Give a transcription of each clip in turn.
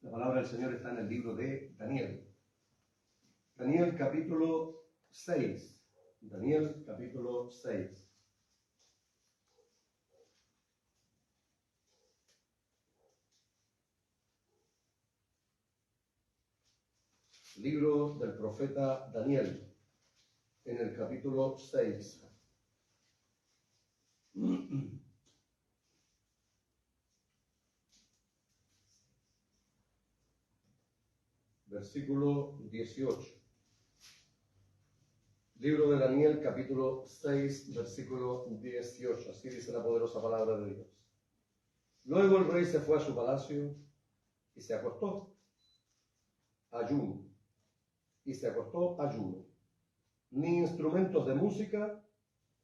La palabra del Señor está en el libro de Daniel. Daniel capítulo 6. Daniel capítulo 6. Libro del profeta Daniel, en el capítulo 6. Versículo 18. Libro de Daniel, capítulo 6, versículo 18. Así dice la poderosa palabra de Dios. Luego el rey se fue a su palacio y se acostó ayuno. Y se acostó ayuno. Ni instrumentos de música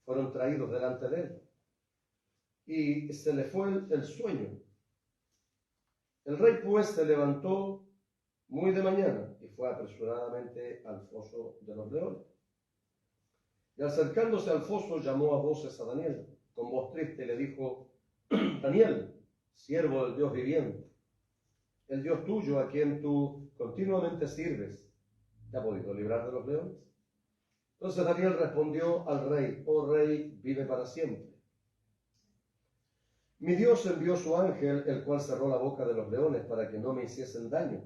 fueron traídos delante de él. Y se le fue el sueño. El rey pues se levantó muy de mañana y fue apresuradamente al foso de los leones. Y acercándose al foso llamó a voces a Daniel. Con voz triste le dijo: Daniel, siervo del Dios viviente, el Dios tuyo a quien tú continuamente sirves, ¿te ha podido librar de los leones? Entonces Daniel respondió al rey: Oh rey, vive para siempre. Mi Dios envió su ángel, el cual cerró la boca de los leones para que no me hiciesen daño,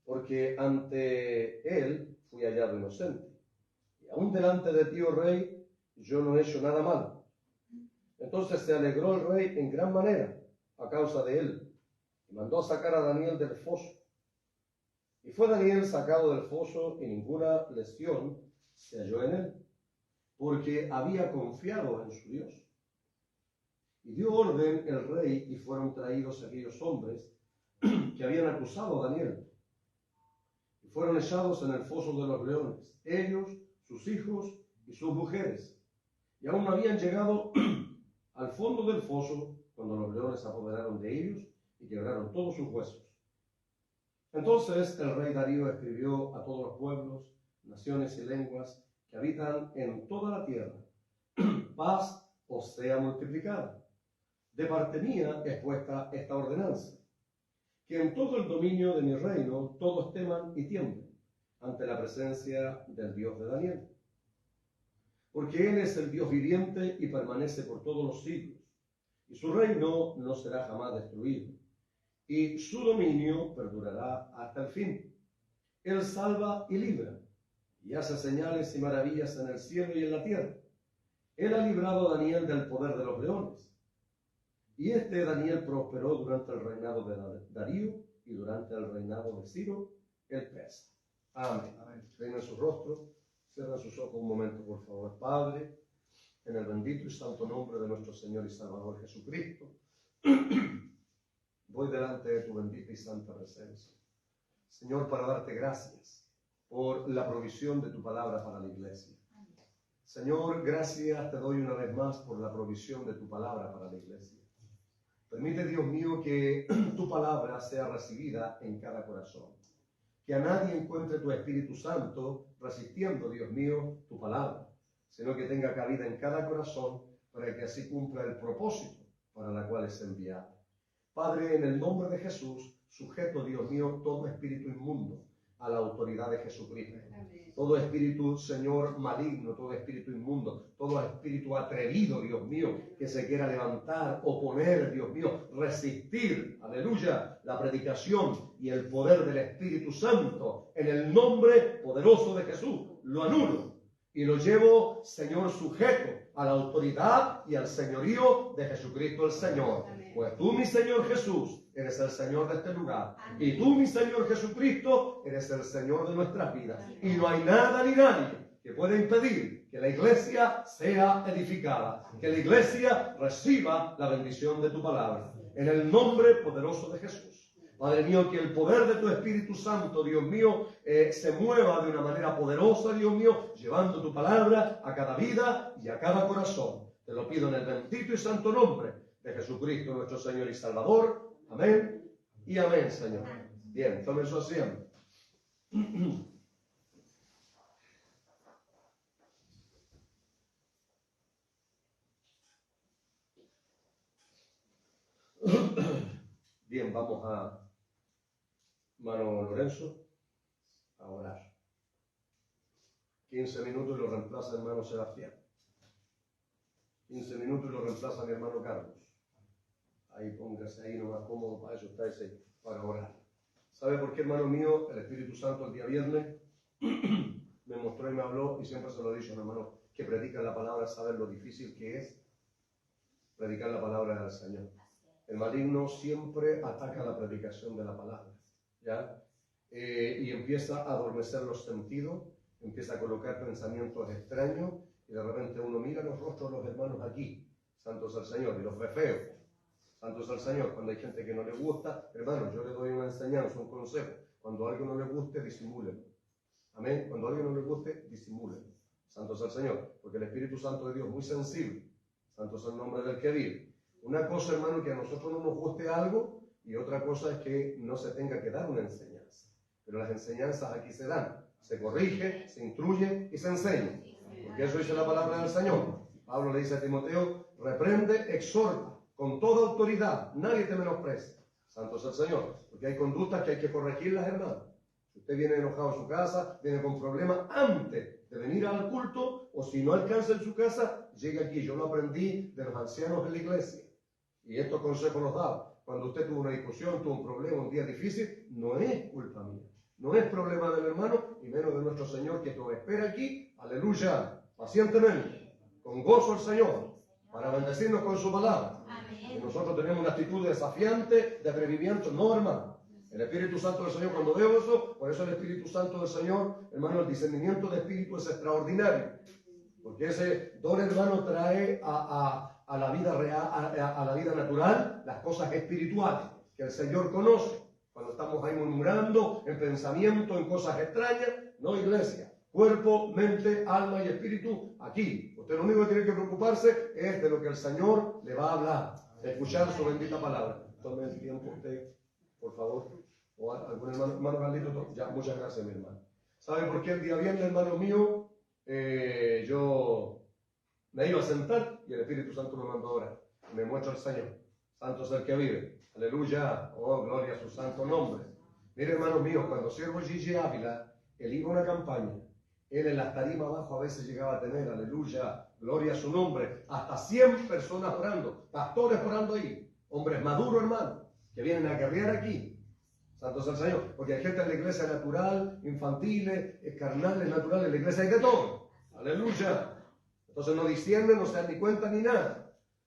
porque ante él fui hallado inocente. Y aún delante de ti, oh rey, yo no he hecho nada malo. Entonces se alegró el rey en gran manera a causa de él, y mandó a sacar a Daniel del foso. Y fue Daniel sacado del foso, y ninguna lesión se halló en él, porque había confiado en su Dios. Y dio orden el rey, y fueron traídos aquellos hombres que habían acusado a Daniel, y fueron echados en el foso de los leones, ellos, sus hijos y sus mujeres. Y aún no habían llegado al fondo del foso cuando los leones se apoderaron de ellos y quebraron todos sus huesos. Entonces el rey Darío escribió a todos los pueblos, naciones y lenguas que habitan en toda la tierra: paz os sea multiplicada. De parte mía es puesta esta ordenanza, que en todo el dominio de mi reino todos teman y tiemblen ante la presencia del Dios de Daniel. Porque Él es el Dios viviente y permanece por todos los siglos, y su reino no será jamás destruido, y su dominio perdurará hasta el fin. Él salva y libra, y hace señales y maravillas en el cielo y en la tierra. Él ha librado a Daniel del poder de los leones. Y este Daniel prosperó durante el reinado de Darío y durante el reinado de Ciro el persa. Amén. Inclinen su rostro, cierren sus ojos un momento, por favor. Padre, en el bendito y santo nombre de nuestro Señor y Salvador Jesucristo, voy delante de tu bendita y santa presencia, Señor, para darte gracias por la provisión de tu palabra para la iglesia. Señor, gracias te doy una vez más por la provisión de tu palabra para la iglesia. Permite, Dios mío, que tu palabra sea recibida en cada corazón. Que a nadie encuentre tu Espíritu Santo resistiendo, Dios mío, tu palabra, sino que tenga cabida en cada corazón para que así cumpla el propósito para la cual es enviada. Padre, en el nombre de Jesús, sujeto, Dios mío, todo espíritu inmundo a la autoridad de Jesucristo. Todo espíritu, Señor, maligno, todo espíritu inmundo, todo espíritu atrevido, Dios mío, que se quiera levantar, oponer, Dios mío, resistir, aleluya, la predicación y el poder del Espíritu Santo, en el nombre poderoso de Jesús, lo anulo y lo llevo, Señor, sujeto a la autoridad y al señorío de Jesucristo el Señor. Pues tú, mi Señor Jesús, eres el Señor de este lugar. Y tú, mi Señor Jesucristo, eres el Señor de nuestras vidas. Y no hay nada ni nadie que pueda impedir que la iglesia sea edificada, que la iglesia reciba la bendición de tu palabra. En el nombre poderoso de Jesús. Padre mío, que el poder de tu Espíritu Santo, Dios mío, se mueva de una manera poderosa, Dios mío, llevando tu palabra a cada vida y a cada corazón. Te lo pido en el bendito y santo nombre de Jesucristo, nuestro Señor y Salvador. Amén y amén, Señor. Bien, tomen su asiento. Bien, vamos a hermano Lorenzo a orar. 15 minutos y lo reemplaza el hermano Sebastián. 15 minutos y lo reemplaza mi hermano Carlos. Ahí póngase ahí nomás cómodo, para eso está ese, para orar. ¿Sabe por qué, hermano mío? El Espíritu Santo el día viernes me mostró y me habló, y siempre se lo he dicho, hermano, que predican la palabra, saben lo difícil que es predicar la palabra del Señor. El maligno siempre ataca la predicación de la palabra, ¿ya? Y empieza a adormecer los sentidos, empieza a colocar pensamientos extraños, y de repente uno mira los rostros de los hermanos aquí, santos al Señor, y los ve feos, santos al Señor. Cuando hay gente que no le gusta, hermano, yo le doy una enseñanza, un consejo. Cuando a alguien no le guste, disimúlenlo. Amén. Cuando a alguien no le guste, disimúlenlo. Santos al Señor, porque el Espíritu Santo de Dios es muy sensible. Santo es el nombre del que vive. Una cosa, hermano, que a nosotros no nos guste algo, y otra cosa es que no se tenga que dar una enseñanza. Pero las enseñanzas aquí se dan. Se corrige, se instruye y se enseña. Porque eso dice la palabra del Señor. Pablo le dice a Timoteo, reprende, exhorta, con toda autoridad, nadie te menosprecia. Santo es el Señor. Porque hay conductas que hay que corregirlas, hermano. Si usted viene enojado a su casa, viene con problemas, antes de venir al culto, o si no alcanza en su casa, llegue aquí. Yo lo aprendí de los ancianos de la iglesia. Y estos consejos los daba. Cuando usted tuvo una discusión, tuvo un problema, un día difícil, no es culpa mía. No es problema del hermano, y menos de nuestro Señor, que nos espera aquí, aleluya, pacientemente, con gozo al Señor, para bendecirnos con su palabra. Amén. Y nosotros tenemos una actitud desafiante, de atrevimiento, no, hermano. El Espíritu Santo del Señor, cuando veo eso, por eso el Espíritu Santo del Señor, hermano, el discernimiento de espíritu es extraordinario. Porque ese don, hermano, trae a la vida real, a la vida natural, las cosas espirituales que el Señor conoce. Cuando estamos ahí murmurando, en pensamiento, en cosas extrañas, no, iglesia. Cuerpo, mente, alma y espíritu, aquí. Usted lo único que tiene que preocuparse es de lo que el Señor le va a hablar, de escuchar su bendita palabra. Tome el tiempo usted, por favor. O algún hermano Carlito, ya, muchas gracias, mi hermano. ¿Sabe por qué el día viernes, hermano mío, yo me iba a sentar y el Espíritu Santo me mandó a orar? Me muestra el Señor. Santo es el que vive. Aleluya. Oh, gloria a su santo nombre. Mire, hermanos míos, cuando siervo Gigi Ávila, él iba a una campaña. Él en las tarimas abajo a veces llegaba a tener, aleluya, gloria a su nombre, hasta 100 personas orando, pastores orando ahí, hombres maduros, hermano, que vienen a guerrear aquí. Santo es el Señor. Porque hay gente en la iglesia natural, infantiles, carnales, naturales, en la iglesia hay de todo. Aleluya. Entonces no disciernen, no se dan ni cuenta ni nada.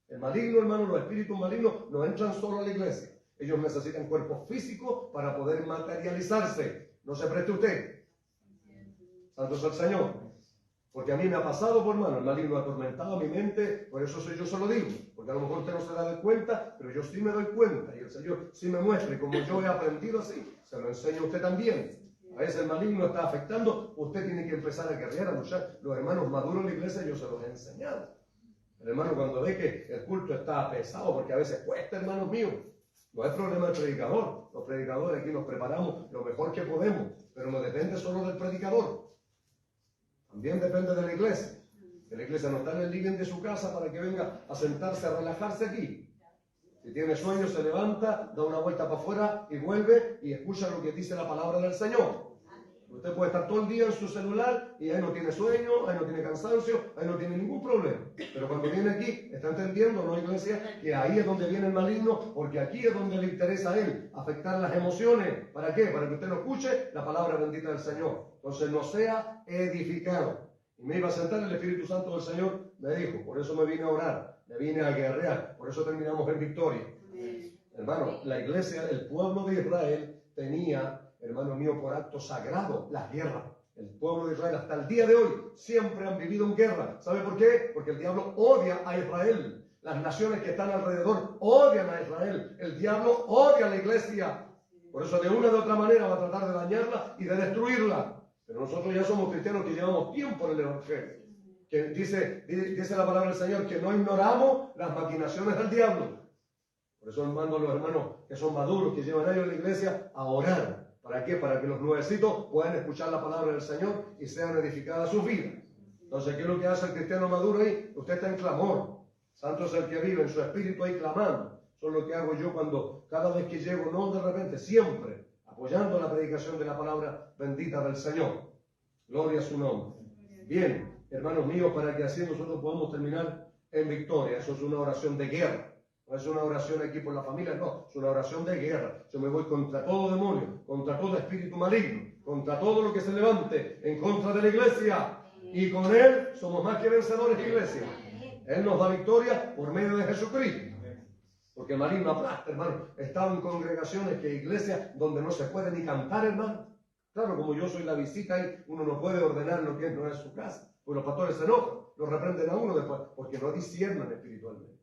El maligno, hermano, los espíritus malignos no entran solo a la iglesia. Ellos necesitan cuerpos físicos para poder materializarse. No se preste usted. Santo es el Señor. Porque a mí me ha pasado, por hermano, el maligno ha atormentado mi mente, por eso yo se lo digo. Porque a lo mejor usted no se da cuenta, pero yo sí me doy cuenta. Y el Señor sí me muestra. Y como yo he aprendido así, se lo enseño a usted también. A veces el maligno está afectando, usted tiene que empezar a guerrear, a luchar. Los hermanos maduros en la iglesia yo se los he enseñado. El hermano cuando ve que el culto está pesado, porque a veces cuesta, hermanos míos, no es problema del predicador. Los predicadores aquí nos preparamos lo mejor que podemos, pero no depende solo del predicador. También depende de la iglesia. Que la iglesia no está en el living de su casa para que venga a sentarse, a relajarse aquí. Si tiene sueño, se levanta, da una vuelta para afuera y vuelve y escucha lo que dice la palabra del Señor. Usted puede estar todo el día en su celular y ahí no tiene sueño, ahí no tiene cansancio, ahí no tiene ningún problema. Pero cuando viene aquí, está entendiendo, ¿no, iglesia? Que ahí es donde viene el maligno, porque aquí es donde le interesa a él afectar las emociones. ¿Para qué? Para que usted no escuche la palabra bendita del Señor. Entonces no sea edificado. Y me iba a sentar, el Espíritu Santo del Señor me dijo, por eso me vine a orar, me vine a guerrear, por eso terminamos en victoria. Hermano, la iglesia, el pueblo de Israel tenía, hermano mío, por acto sagrado, las guerras. El pueblo de Israel hasta el día de hoy siempre han vivido en guerra. ¿Sabe por qué? Porque el diablo odia a Israel. Las naciones que están alrededor odian a Israel. El diablo odia a la iglesia. Por eso de una u otra manera va a tratar de dañarla y de destruirla. Pero nosotros ya somos cristianos que llevamos tiempo en el Evangelio. Que dice la palabra del Señor que no ignoramos las maquinaciones del diablo. Por eso mando a los hermanos que son maduros, que llevan años en la iglesia, a orar. ¿Para qué? Para que los nuevecitos puedan escuchar la palabra del Señor y sean edificadas sus vidas. Entonces, ¿qué es lo que hace el cristiano maduro ahí? Usted está en clamor. Santo es el que vive en su espíritu ahí clamando. Eso es lo que hago yo cuando, cada vez que llego, no de repente, siempre, a apoyando la predicación de la palabra bendita del Señor. Gloria a su nombre. Bien, hermanos míos, para que así nosotros podamos terminar en victoria. Eso es una oración de guerra. No es una oración aquí por la familia, no. Es una oración de guerra. Yo me voy contra todo demonio, contra todo espíritu maligno, contra todo lo que se levante en contra de la iglesia. Y con Él somos más que vencedores, iglesia. Él nos da victoria por medio de Jesucristo. Porque el maligno aplasta, hermano. He estado en congregaciones, iglesias donde no se puede ni cantar, hermano. Claro, como yo soy la visita ahí, uno no puede ordenar lo que no es su casa. Pues los pastores se enojan, lo reprenden a uno después, porque no disciernen espiritualmente.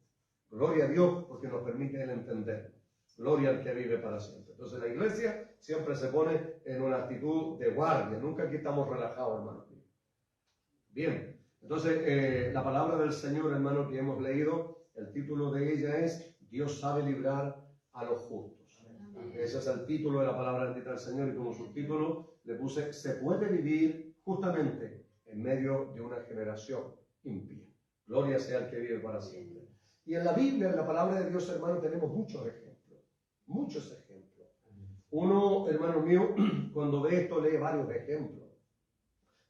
Gloria a Dios, porque nos permite Él entender. Gloria al que vive para siempre. Entonces la iglesia siempre se pone en una actitud de guardia. Nunca aquí estamos relajados, hermano. Bien, entonces la palabra del Señor, hermano, que hemos leído, el título de ella es Dios sabe librar a los justos. Ese es el título de la palabra bendita del Señor, y como subtítulo le puse: se puede vivir justamente en medio de una generación impía. Gloria sea al que vive para siempre. Y en la Biblia, en la palabra de Dios, hermano, tenemos muchos ejemplos. Muchos ejemplos. Uno, hermano mío, cuando ve esto, lee varios ejemplos.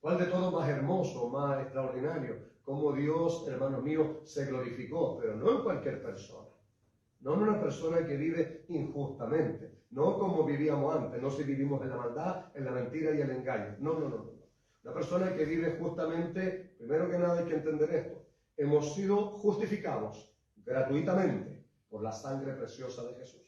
¿Cuál de todos más hermoso, más extraordinario? Cómo Dios, hermano mío, se glorificó, pero no en cualquier persona. No en una persona que vive injustamente, no como vivíamos antes, no si vivimos en la maldad, en la mentira y el engaño. No. Una persona que vive justamente, primero que nada hay que entender esto: hemos sido justificados gratuitamente por la sangre preciosa de Jesús.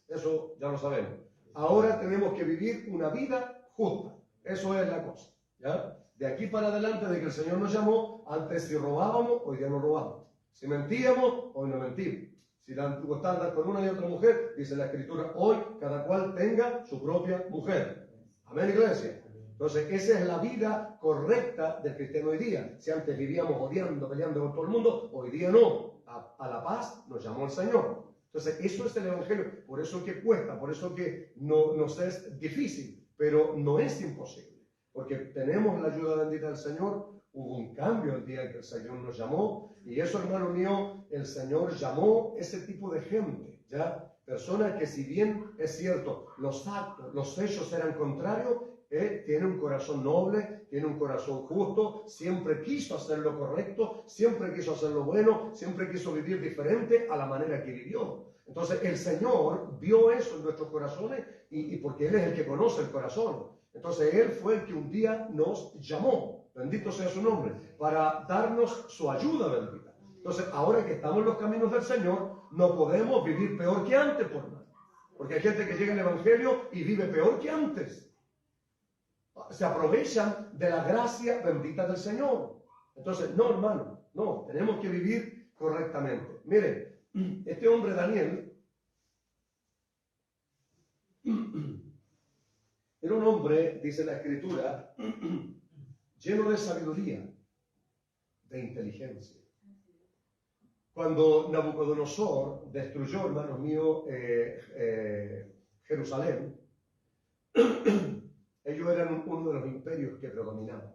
Eso ya lo sabemos. Ahora tenemos que vivir una vida justa. Eso es la cosa. ¿Ya? De aquí para adelante, de que el Señor nos llamó, antes si robábamos, hoy día no robamos. Si mentíamos, hoy no mentimos. Si la gustaba con una y otra mujer, dice la Escritura, hoy cada cual tenga su propia mujer. Amén, iglesia. Entonces, esa es la vida correcta del cristiano hoy día. Si antes vivíamos odiando, peleando con todo el mundo, hoy día no. A la paz nos llamó el Señor. Entonces, eso es el Evangelio. Por eso que cuesta, por eso que nos es difícil, pero no es imposible. Porque tenemos la ayuda bendita del Señor. Hubo un cambio el día que el Señor nos llamó. Y eso, hermano mío, el Señor llamó ese tipo de gente, ¿ya? Personas que, si bien es cierto, los actos, los hechos eran contrarios, tiene un corazón noble, tiene un corazón justo, siempre quiso hacer lo correcto, siempre quiso hacer lo bueno, siempre quiso vivir diferente a la manera que vivió. Entonces el Señor vio eso en nuestros corazones y porque Él es el que conoce el corazón. Entonces Él fue el que un día nos llamó, bendito sea su nombre, para darnos su ayuda bendita. Entonces ahora que estamos en los caminos del Señor, no podemos vivir peor que antes por nada. Porque hay gente que llega al Evangelio y vive peor que antes. Se aprovechan de la gracia bendita del Señor. Entonces, no, hermano, no, tenemos que vivir correctamente. Miren, este hombre Daniel era un hombre, dice la Escritura, lleno de sabiduría, de inteligencia. Cuando Nabucodonosor destruyó, hermanos míos, Jerusalén, ellos eran uno de los imperios que predominaban.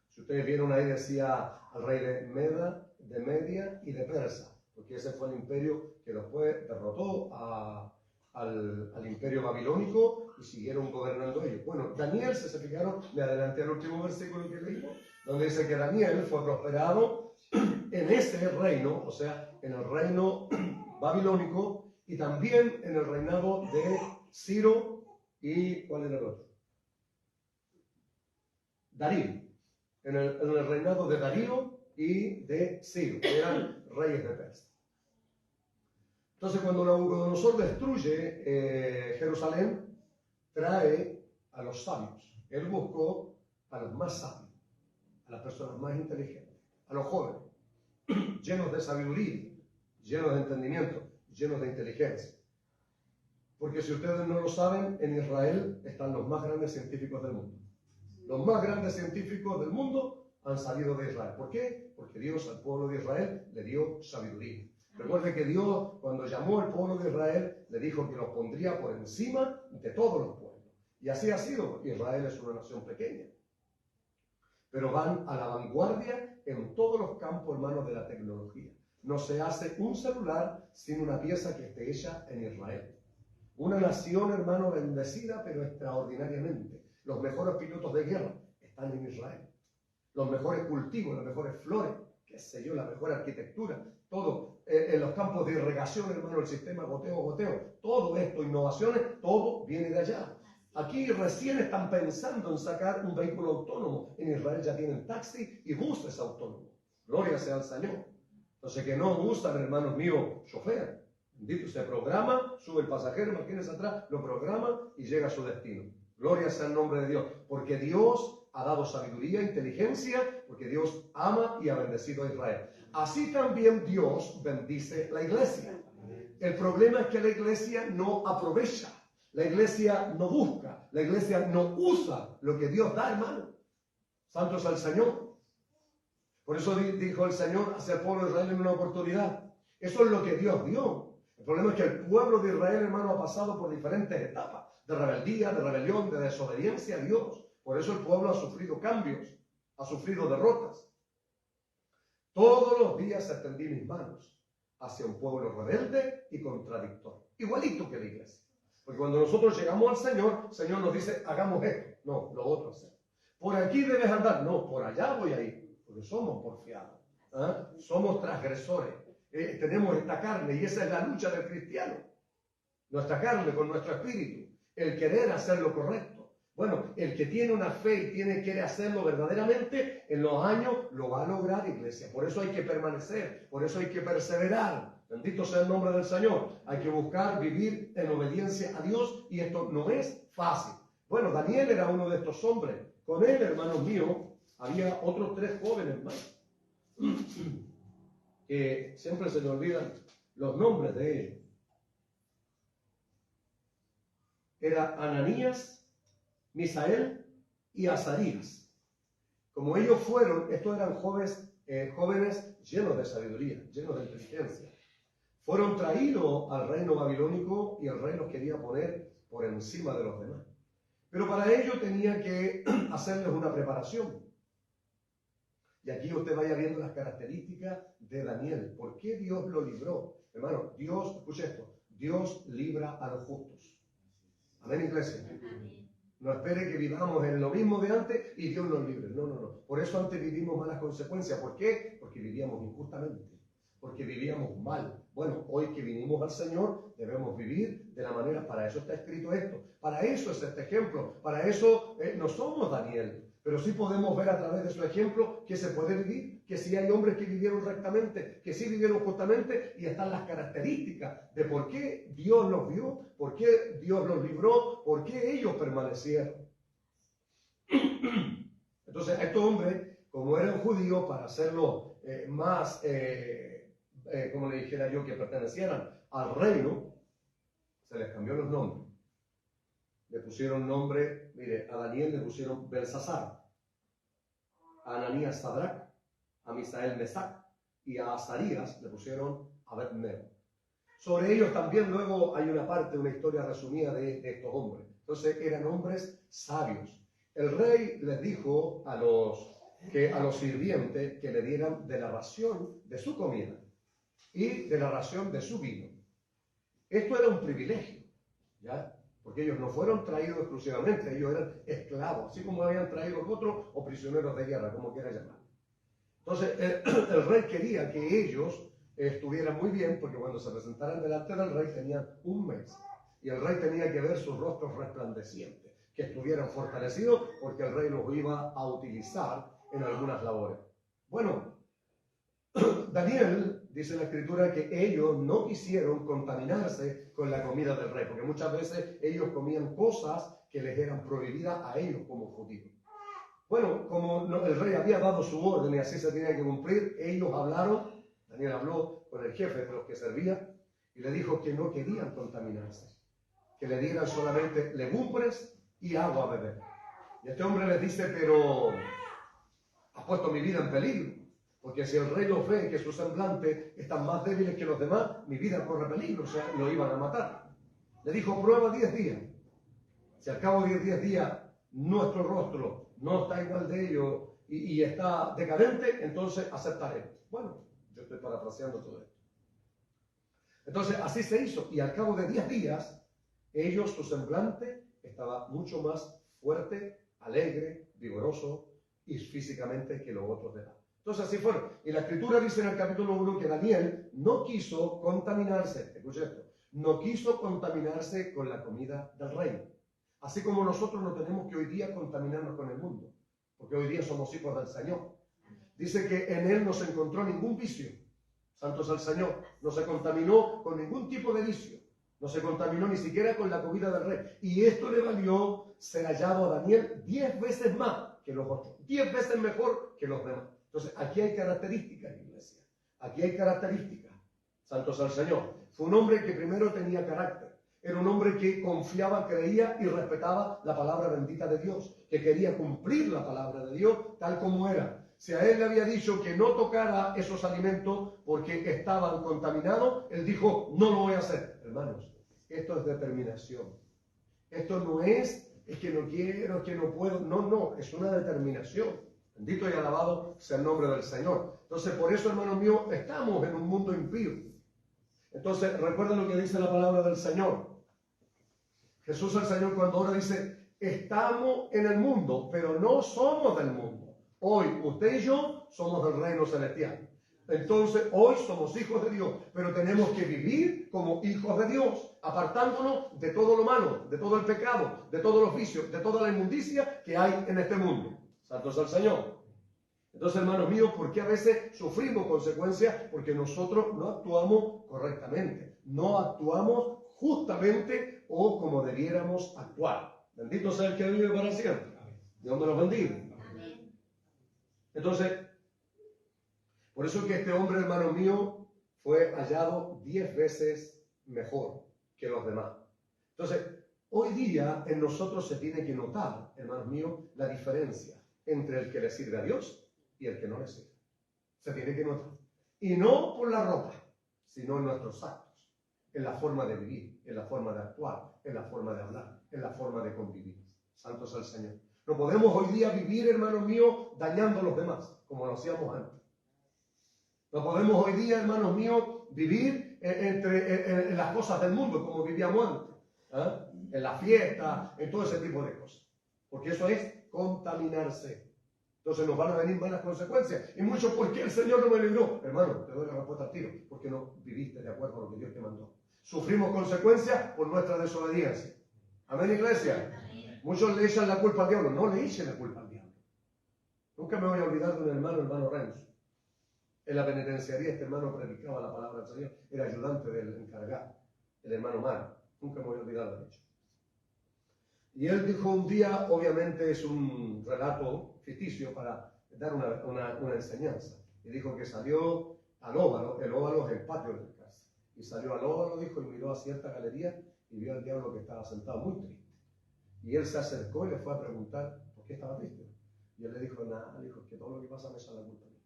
Si ustedes vieron ahí, decía al rey de Media y de Persa, porque ese fue el imperio que después derrotó al imperio babilónico y siguieron gobernando ellos. Bueno, Daniel, si se fijaron, me adelanté al último versículo que leímos, donde dice que Daniel fue prosperado en ese reino, o sea, en el reino babilónico y también en el reinado de Ciro. ¿Y cuál era el otro? Darío. En el reinado de Darío y de Ciro, que eran reyes de Persia. Entonces, cuando Nabucodonosor destruye Jerusalén, trae a los sabios. Él buscó a los más sabios, a las personas más inteligentes, a los jóvenes, llenos de sabiduría, llenos de entendimiento, llenos de inteligencia. Porque si ustedes no lo saben, en Israel están los más grandes científicos del mundo. Los más grandes científicos del mundo han salido de Israel. ¿Por qué? Porque Dios al pueblo de Israel le dio sabiduría. Recuerde que Dios, cuando llamó al pueblo de Israel, le dijo que los pondría por encima de todos los pueblos. Y así ha sido, porque Israel es una nación pequeña. Pero van a la vanguardia en todos los campos, hermanos, de la tecnología. No se hace un celular sin una pieza que esté hecha en Israel. Una nación, hermano, bendecida, pero extraordinariamente. Los mejores pilotos de guerra están en Israel. Los mejores cultivos, las mejores flores, qué sé yo, la mejor arquitectura, todo. En los campos de irrigación, hermano, el sistema goteo, todo esto, innovaciones, todo viene de allá. Aquí recién están pensando en sacar un vehículo autónomo. En Israel ya tienen taxi y buses autónomos. Gloria sea al Señor. Entonces que no usan, hermanos míos, chofer. Bendito, se programa, sube el pasajero, imagínense atrás, lo programa y llega a su destino. Gloria sea el nombre de Dios. Porque Dios ha dado sabiduría, inteligencia, porque Dios ama y ha bendecido a Israel. Así también Dios bendice la iglesia. El problema es que la iglesia no aprovecha. La iglesia no busca, la iglesia no usa lo que Dios da, hermano. Santo es el Señor. Por eso dijo el Señor hacia el pueblo de Israel en una oportunidad. Eso es lo que Dios dio. El problema es que el pueblo de Israel, hermano, ha pasado por diferentes etapas de rebeldía, de rebelión, de desobediencia a Dios. Por eso el pueblo ha sufrido cambios, ha sufrido derrotas. Todos los días extendí mis manos hacia un pueblo rebelde y contradictor. Igualito que la iglesia. Porque cuando nosotros llegamos al Señor, el Señor nos dice, hagamos esto. No, lo otro hacemos. Por aquí debes andar. No, por allá voy a ir. Porque somos porfiados. Somos transgresores. Tenemos esta carne y esa es la lucha del cristiano. Nuestra carne con nuestro espíritu. El querer hacer lo correcto. Bueno, el que tiene una fe y quiere hacerlo verdaderamente, en los años lo va a lograr, iglesia. Por eso hay que permanecer. Por eso hay que perseverar. Bendito sea el nombre del Señor. Hay que buscar vivir en obediencia a Dios y esto no es fácil. Bueno, Daniel era uno de estos hombres. Con él, hermanos míos, había otros 3 jóvenes más. Que siempre se me olvidan los nombres de ellos. Era Ananías, Misael y Azarías. Como ellos fueron, estos eran jóvenes llenos de sabiduría, llenos de inteligencia. Fueron traídos al reino babilónico y el rey los quería poner por encima de los demás. Pero para ello tenía que hacerles una preparación. Y aquí usted vaya viendo las características de Daniel. ¿Por qué Dios lo libró? Hermano, Dios, escuche esto, Dios libra a los justos. Amén, iglesia. No espere que vivamos en lo mismo de antes y Dios nos libre. No, no, no. Por eso antes vivimos malas consecuencias. ¿Por qué? Porque vivíamos injustamente. Porque vivíamos mal. Bueno, hoy que vinimos al Señor, debemos vivir de la manera, para eso está escrito esto, para eso es este ejemplo, para eso no somos Daniel, pero sí podemos ver a través de su ejemplo que se puede vivir, que sí hay hombres que vivieron rectamente, que sí vivieron justamente, y están las características de por qué Dios los vio, por qué Dios los libró, por qué ellos permanecieron. Entonces, a estos hombres, como eran judíos, para hacerlo más... como le dijera yo, que pertenecieran al reino, se les cambió los nombres. Le pusieron nombre, mire, a Daniel le pusieron Belsasar, a Ananías Sadrach, a Misael Mesac y a Azarías le pusieron Abed-nego. Sobre ellos también luego hay una parte, una historia resumida de estos hombres. Entonces eran hombres sabios. El rey les dijo a los sirvientes que le dieran de la ración de su comida y de la ración de su vino. Esto era un privilegio, ¿ya? Porque ellos no fueron traídos exclusivamente, ellos eran esclavos, así como habían traído otros o prisioneros de guerra, como quiera llamar. Entonces, el rey quería que ellos estuvieran muy bien, porque cuando se presentaran delante del rey tenían un mes, y el rey tenía que ver sus rostros resplandecientes, que estuvieran fortalecidos, porque el rey los iba a utilizar en algunas labores. Bueno, Daniel, dice la escritura, que ellos no quisieron contaminarse con la comida del rey, porque muchas veces ellos comían cosas que les eran prohibidas a ellos como judíos. Bueno, como el rey había dado su orden y así se tenía que cumplir, ellos hablaron, Daniel habló con el jefe de los que servía y le dijo que no querían contaminarse, que le dieran solamente legumbres y agua a beber. Y este hombre les dice, pero has puesto mi vida en peligro. Porque si el rey los ve que sus semblantes están más débiles que los demás, mi vida corre peligro, o sea, lo iban a matar. Le dijo, prueba 10 días. Si al cabo de 10 días nuestro rostro no está igual de ellos y está decadente, entonces aceptaré. Bueno, yo estoy parafraseando todo esto. Entonces, así se hizo. Y al cabo de 10 días, Su semblante estaba mucho más fuerte, alegre, vigoroso y físicamente que los otros de edad. Entonces así fueron. Y la Escritura dice en el capítulo 1 que Daniel no quiso contaminarse, escuche esto, no quiso contaminarse con la comida del rey. Así como nosotros no tenemos que hoy día contaminarnos con el mundo, porque hoy día somos hijos del Señor. Dice que en él no se encontró ningún vicio. Santo es el Señor. No se contaminó con ningún tipo de vicio. No se contaminó ni siquiera con la comida del rey. Y esto le valió ser hallado a Daniel 10 veces más que los otros. 10 veces mejor que los demás. Entonces, aquí hay características, iglesia. Aquí hay características. Santo es el Señor. Fue un hombre que primero tenía carácter. Era un hombre que confiaba, creía y respetaba la palabra bendita de Dios. Que quería cumplir la palabra de Dios tal como era. Si a él le había dicho que no tocara esos alimentos porque estaban contaminados, él dijo, no lo voy a hacer. Hermanos, esto es determinación. Esto no es que no quiero, es que no puedo. No, es una determinación. Bendito y alabado sea el nombre del Señor. Entonces, por eso, hermanos míos, estamos en un mundo impío. Entonces, recuerden lo que dice la palabra del Señor. Jesús el Señor cuando ahora dice, estamos en el mundo, pero no somos del mundo. Hoy, usted y yo somos del reino celestial. Entonces, hoy somos hijos de Dios, pero tenemos que vivir como hijos de Dios, apartándonos de todo lo malo, de todo el pecado, de todos los vicios, de toda la inmundicia que hay en este mundo. Santo es el Señor. Entonces, hermanos míos, ¿por qué a veces sufrimos consecuencias? Porque nosotros no actuamos correctamente, no actuamos justamente o como debiéramos actuar. Bendito sea el que vive para siempre. Dios me los bendiga. Entonces, por eso que este hombre, hermano mío, fue hallado 10 veces mejor que los demás. Entonces, hoy día en nosotros se tiene que notar, hermanos míos, la diferencia entre el que le sirve a Dios y el que no le sirve. Se tiene que notar. Y no por la ropa, sino en nuestros actos, en la forma de vivir, en la forma de actuar, en la forma de hablar, en la forma de convivir. Santo es el Señor. No podemos hoy día vivir, hermanos míos, dañando a los demás, como lo hacíamos antes. No podemos hoy día, hermanos míos, vivir en las cosas del mundo, como vivíamos antes. En la fiesta, en todo ese tipo de cosas. Porque eso es contaminarse. Entonces nos van a venir malas consecuencias. Y mucho, ¿por qué el Señor no me libró? Hermano, te doy la respuesta al tiro. Porque no viviste de acuerdo a lo que Dios te mandó. Sufrimos consecuencias por nuestra desobediencia. Amén, iglesia. Muchos le echan la culpa al diablo. No le echen la culpa al diablo. Nunca me voy a olvidar de un hermano Renzo. En la penitenciaría este hermano predicaba la palabra del Señor. Era ayudante del encargado, el hermano Mario. Nunca me voy a olvidar de hecho. Y él dijo un día, obviamente es un relato ficticio para dar una enseñanza. Y dijo que salió al óvalo, el óvalo es el patio de la casa. Y salió al óvalo, dijo, y miró a cierta galería y vio al diablo que estaba sentado muy triste. Y él se acercó y le fue a preguntar por qué estaba triste. Y él le dijo, nada, dijo, que todo lo que pasa me echa la culpa a mí.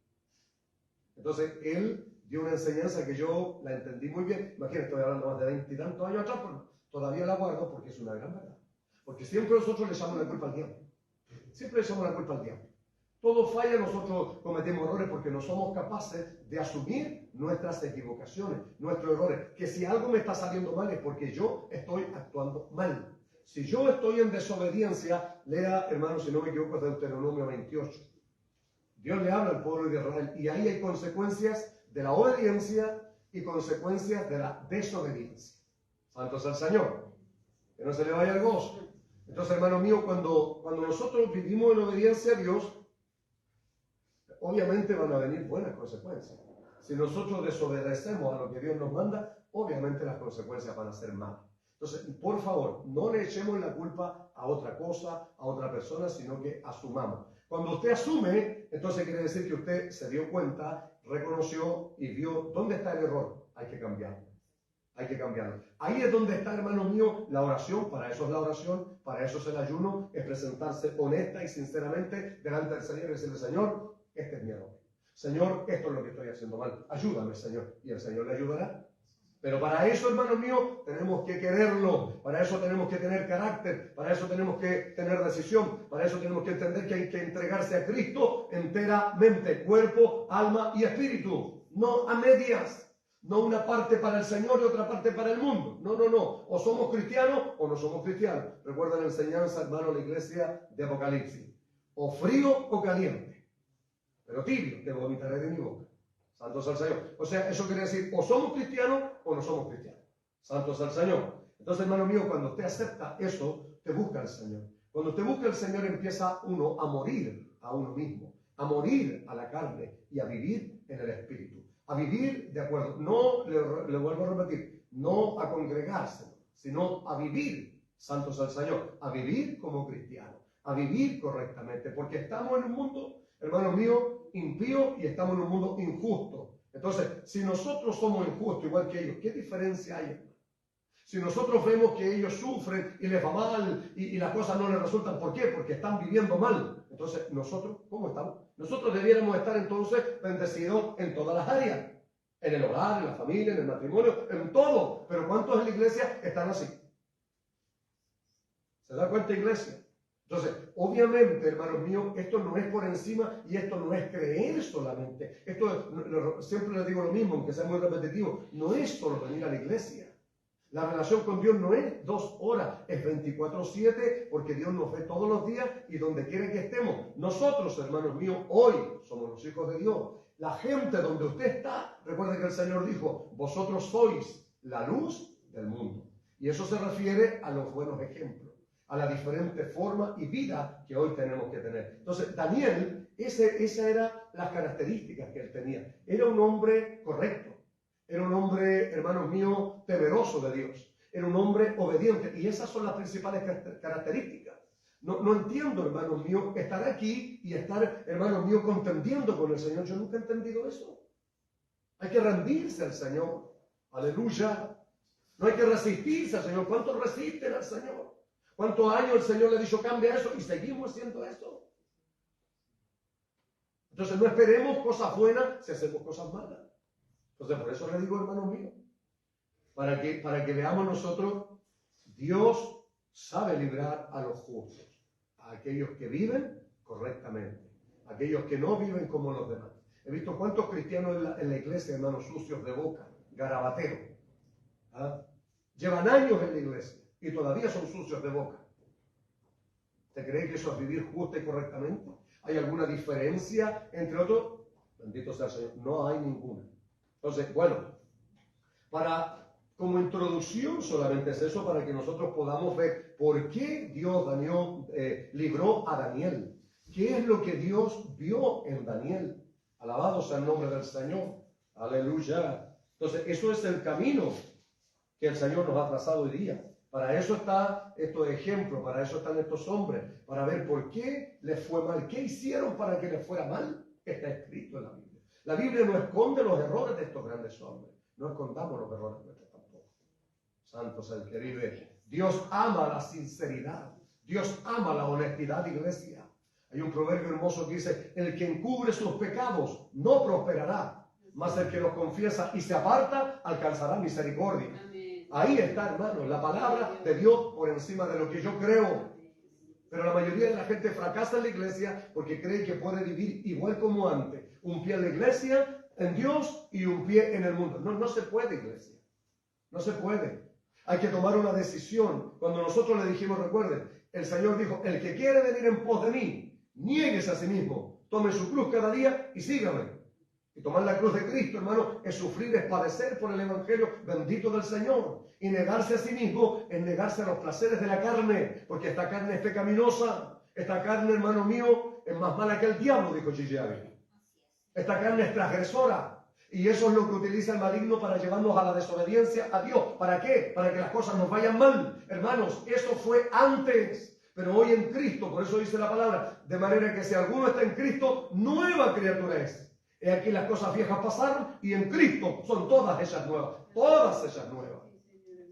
Entonces, él dio una enseñanza que yo la entendí muy bien. Imagínate, estoy hablando más de 20 y tantos años atrás, pero todavía la guardo porque es una gran verdad. Porque siempre nosotros le echamos la culpa al diablo. Siempre le echamos la culpa al diablo. Todo falla, nosotros cometemos errores porque no somos capaces de asumir nuestras equivocaciones, nuestros errores. Que si algo me está saliendo mal es porque yo estoy actuando mal. Si yo estoy en desobediencia, lea, hermano, si no me equivoco, Deuteronomio 28. Dios le habla al pueblo de Israel y ahí hay consecuencias de la obediencia y consecuencias de la desobediencia. Santo es el Señor. Que no se le vaya el gozo. Entonces, hermano mío, cuando nosotros vivimos en obediencia a Dios, obviamente van a venir buenas consecuencias. Si nosotros desobedecemos a lo que Dios nos manda, obviamente las consecuencias van a ser malas. Entonces, por favor, no le echemos la culpa a otra cosa, a otra persona, sino que asumamos. Cuando usted asume, entonces quiere decir que usted se dio cuenta, reconoció y vio dónde está el error. Hay que cambiarlo. Hay que cambiarlo. Ahí es donde está, hermano mío, la oración. Para eso es la oración, para eso es el ayuno, es presentarse honesta y sinceramente delante del Señor y decirle, Señor, este es mi error. Señor, esto es lo que estoy haciendo mal. Ayúdame, Señor. Y el Señor le ayudará. Pero para eso, hermano mío, tenemos que quererlo. Para eso tenemos que tener carácter. Para eso tenemos que tener decisión. Para eso tenemos que entender que hay que entregarse a Cristo enteramente, cuerpo, alma y espíritu. No a medias. No una parte para el Señor y otra parte para el mundo. No, no, no. O somos cristianos o no somos cristianos. Recuerda la enseñanza, hermano, de la iglesia de Apocalipsis. O frío o caliente. Pero tibio, te vomitaré de mi boca. Santo es el Señor. O sea, eso quiere decir, o somos cristianos o no somos cristianos. Santo es el Señor. Entonces, hermano mío, cuando usted acepta eso, te busca el Señor. Cuando te busca el Señor, empieza uno a morir a uno mismo, a morir a la carne y a vivir en el Espíritu. A vivir de acuerdo. No, le vuelvo a repetir, no a congregarse, sino a vivir, santo es el Señor, a vivir como cristiano, a vivir correctamente, porque estamos en un mundo, hermano mío, impío y estamos en un mundo injusto. Entonces, si nosotros somos injustos igual que ellos, ¿qué diferencia hay, hermano? Si nosotros vemos que ellos sufren y les va mal y las cosas no les resultan, ¿por qué? Porque están viviendo mal. Entonces, ¿nosotros cómo estamos? Nosotros debiéramos estar entonces bendecidos en todas las áreas. En el hogar, en la familia, en el matrimonio, en todo. Pero ¿cuántos en la iglesia están así? ¿Se da cuenta, iglesia? Entonces, obviamente, hermanos míos, esto no es por encima y esto no es creer solamente. Esto, siempre les digo lo mismo, aunque sea muy repetitivo, no es solo venir a la iglesia. La relación con Dios no es 2 horas, es 24/7, porque Dios nos ve todos los días y donde quiera que estemos. Nosotros, hermanos míos, hoy somos los hijos de Dios. La gente donde usted está, recuerde que el Señor dijo, vosotros sois la luz del mundo. Y eso se refiere a los buenos ejemplos, a la diferente forma y vida que hoy tenemos que tener. Entonces, Daniel, esas eran las características que él tenía. Era un hombre correcto. Era un hombre, hermanos míos, temeroso de Dios. Era un hombre obediente. Y esas son las principales características. No entiendo, hermanos míos, estar aquí y estar, hermanos míos, contendiendo con el Señor. Yo nunca he entendido eso. Hay que rendirse al Señor. Aleluya. No hay que resistirse al Señor. ¿Cuántos resisten al Señor? ¿Cuántos años el Señor le ha dicho cambia eso? Y seguimos haciendo eso. Entonces no esperemos cosas buenas si hacemos cosas malas. Entonces, por eso le digo, hermanos míos, para que veamos nosotros, Dios sabe librar a los justos, a aquellos que viven correctamente, a aquellos que no viven como los demás. He visto cuántos cristianos en la iglesia, hermanos, sucios de boca, garabateros. ¿Ah? Llevan años en la iglesia y todavía son sucios de boca. ¿Te cree que eso es vivir justo y correctamente? ¿Hay alguna diferencia entre otros? Bendito sea el Señor. No hay ninguna. Entonces, bueno, como introducción solamente es eso para que nosotros podamos ver por qué Dios libró a Daniel. ¿Qué es lo que Dios vio en Daniel? Alabado sea el nombre del Señor. Aleluya. Entonces, eso es el camino que el Señor nos ha trazado hoy día. Para eso está estos ejemplos, para eso están estos hombres, para ver por qué les fue mal. ¿Qué hicieron para que les fuera mal? Está escrito en la Biblia. La Biblia no esconde los errores de estos grandes hombres. No escondamos los errores nuestros tampoco. Santo es el que vive. Dios ama la sinceridad. Dios ama la honestidad, iglesia. Hay un proverbio hermoso que dice, el que encubre sus pecados no prosperará, mas el que los confiesa y se aparta alcanzará misericordia. Amén. Ahí está, hermano, la palabra de Dios por encima de lo que yo creo. Pero la mayoría de la gente fracasa en la iglesia porque cree que puede vivir igual como antes. Un pie en la iglesia, en Dios, y un pie en el mundo. No se puede, iglesia. No se puede. Hay que tomar una decisión. Cuando nosotros le dijimos, recuerden, el Señor dijo, el que quiere venir en pos de mí, niéguese a sí mismo, tome su cruz cada día y sígame. Y tomar la cruz de Cristo, hermano, es sufrir, es padecer por el Evangelio bendito del Señor. Y negarse a sí mismo es negarse a los placeres de la carne, porque esta carne es pecaminosa. Esta carne, hermano mío, es más mala que el diablo, dijo Gigi Ávila. Esta carne es transgresora. Y eso es lo que utiliza el maligno para llevarnos a la desobediencia a Dios. ¿Para qué? Para que las cosas nos vayan mal. Hermanos, eso fue antes. Pero hoy en Cristo, por eso dice la palabra, de manera que si alguno está en Cristo, nueva criatura es. He aquí las cosas viejas pasaron y en Cristo son todas ellas nuevas. Todas ellas nuevas.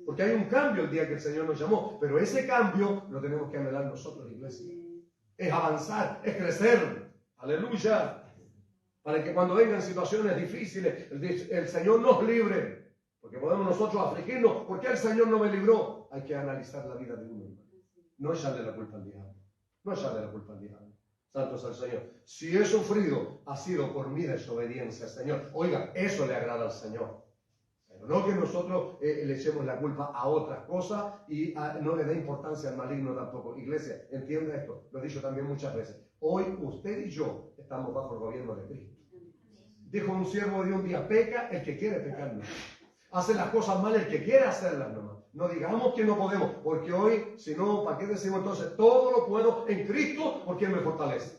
Porque hay un cambio el día que el Señor nos llamó. Pero ese cambio lo tenemos que anhelar nosotros, iglesia. Es avanzar, es crecer. Aleluya. Para que cuando vengan situaciones difíciles, el Señor nos libre. Porque podemos nosotros afligirnos. ¿Por qué el Señor no me libró? Hay que analizar la vida de uno. No echarle la culpa al diablo. No echarle la culpa al diablo. Santo es el Señor. Si he sufrido, ha sido por mi desobediencia, Señor. Oiga, eso le agrada al Señor. Pero no que nosotros le echemos la culpa a otras cosas y no le dé importancia al maligno tampoco. Iglesia, entienda esto, lo he dicho también muchas veces. Hoy usted y yo estamos bajo el gobierno de Cristo. Dijo un siervo de un día, peca el que quiere pecar, no. Hace las cosas mal el que quiere hacerlas nomás. No digamos que no podemos, porque hoy, si no, ¿para qué decimos entonces? Todo lo puedo en Cristo porque Él me fortalece.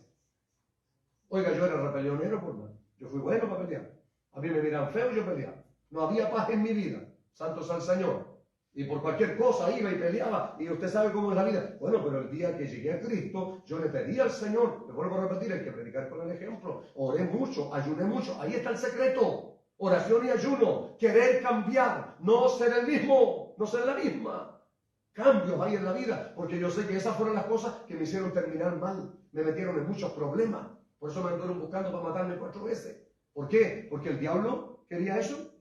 Oiga, yo era repelionero, por más. Yo fui bueno para pelear. A mí me miran feo y yo peleaba. No había paz en mi vida. Santo sea el Señor. Y por cualquier cosa iba y peleaba. Y usted sabe cómo es la vida. Bueno, pero el día que llegué a Cristo, yo le pedí al Señor, le vuelvo a repetir, hay que predicar con el ejemplo. Oré mucho, ayuné mucho. Ahí está el secreto. Oración y ayuno. Querer cambiar. No ser el mismo. No ser la misma. Cambios hay en la vida. Porque yo sé que esas fueron las cosas que me hicieron terminar mal. Me metieron en muchos problemas. Por eso me anduvieron buscando para matarme 4 veces. ¿Por qué? ¿Porque el diablo quería eso?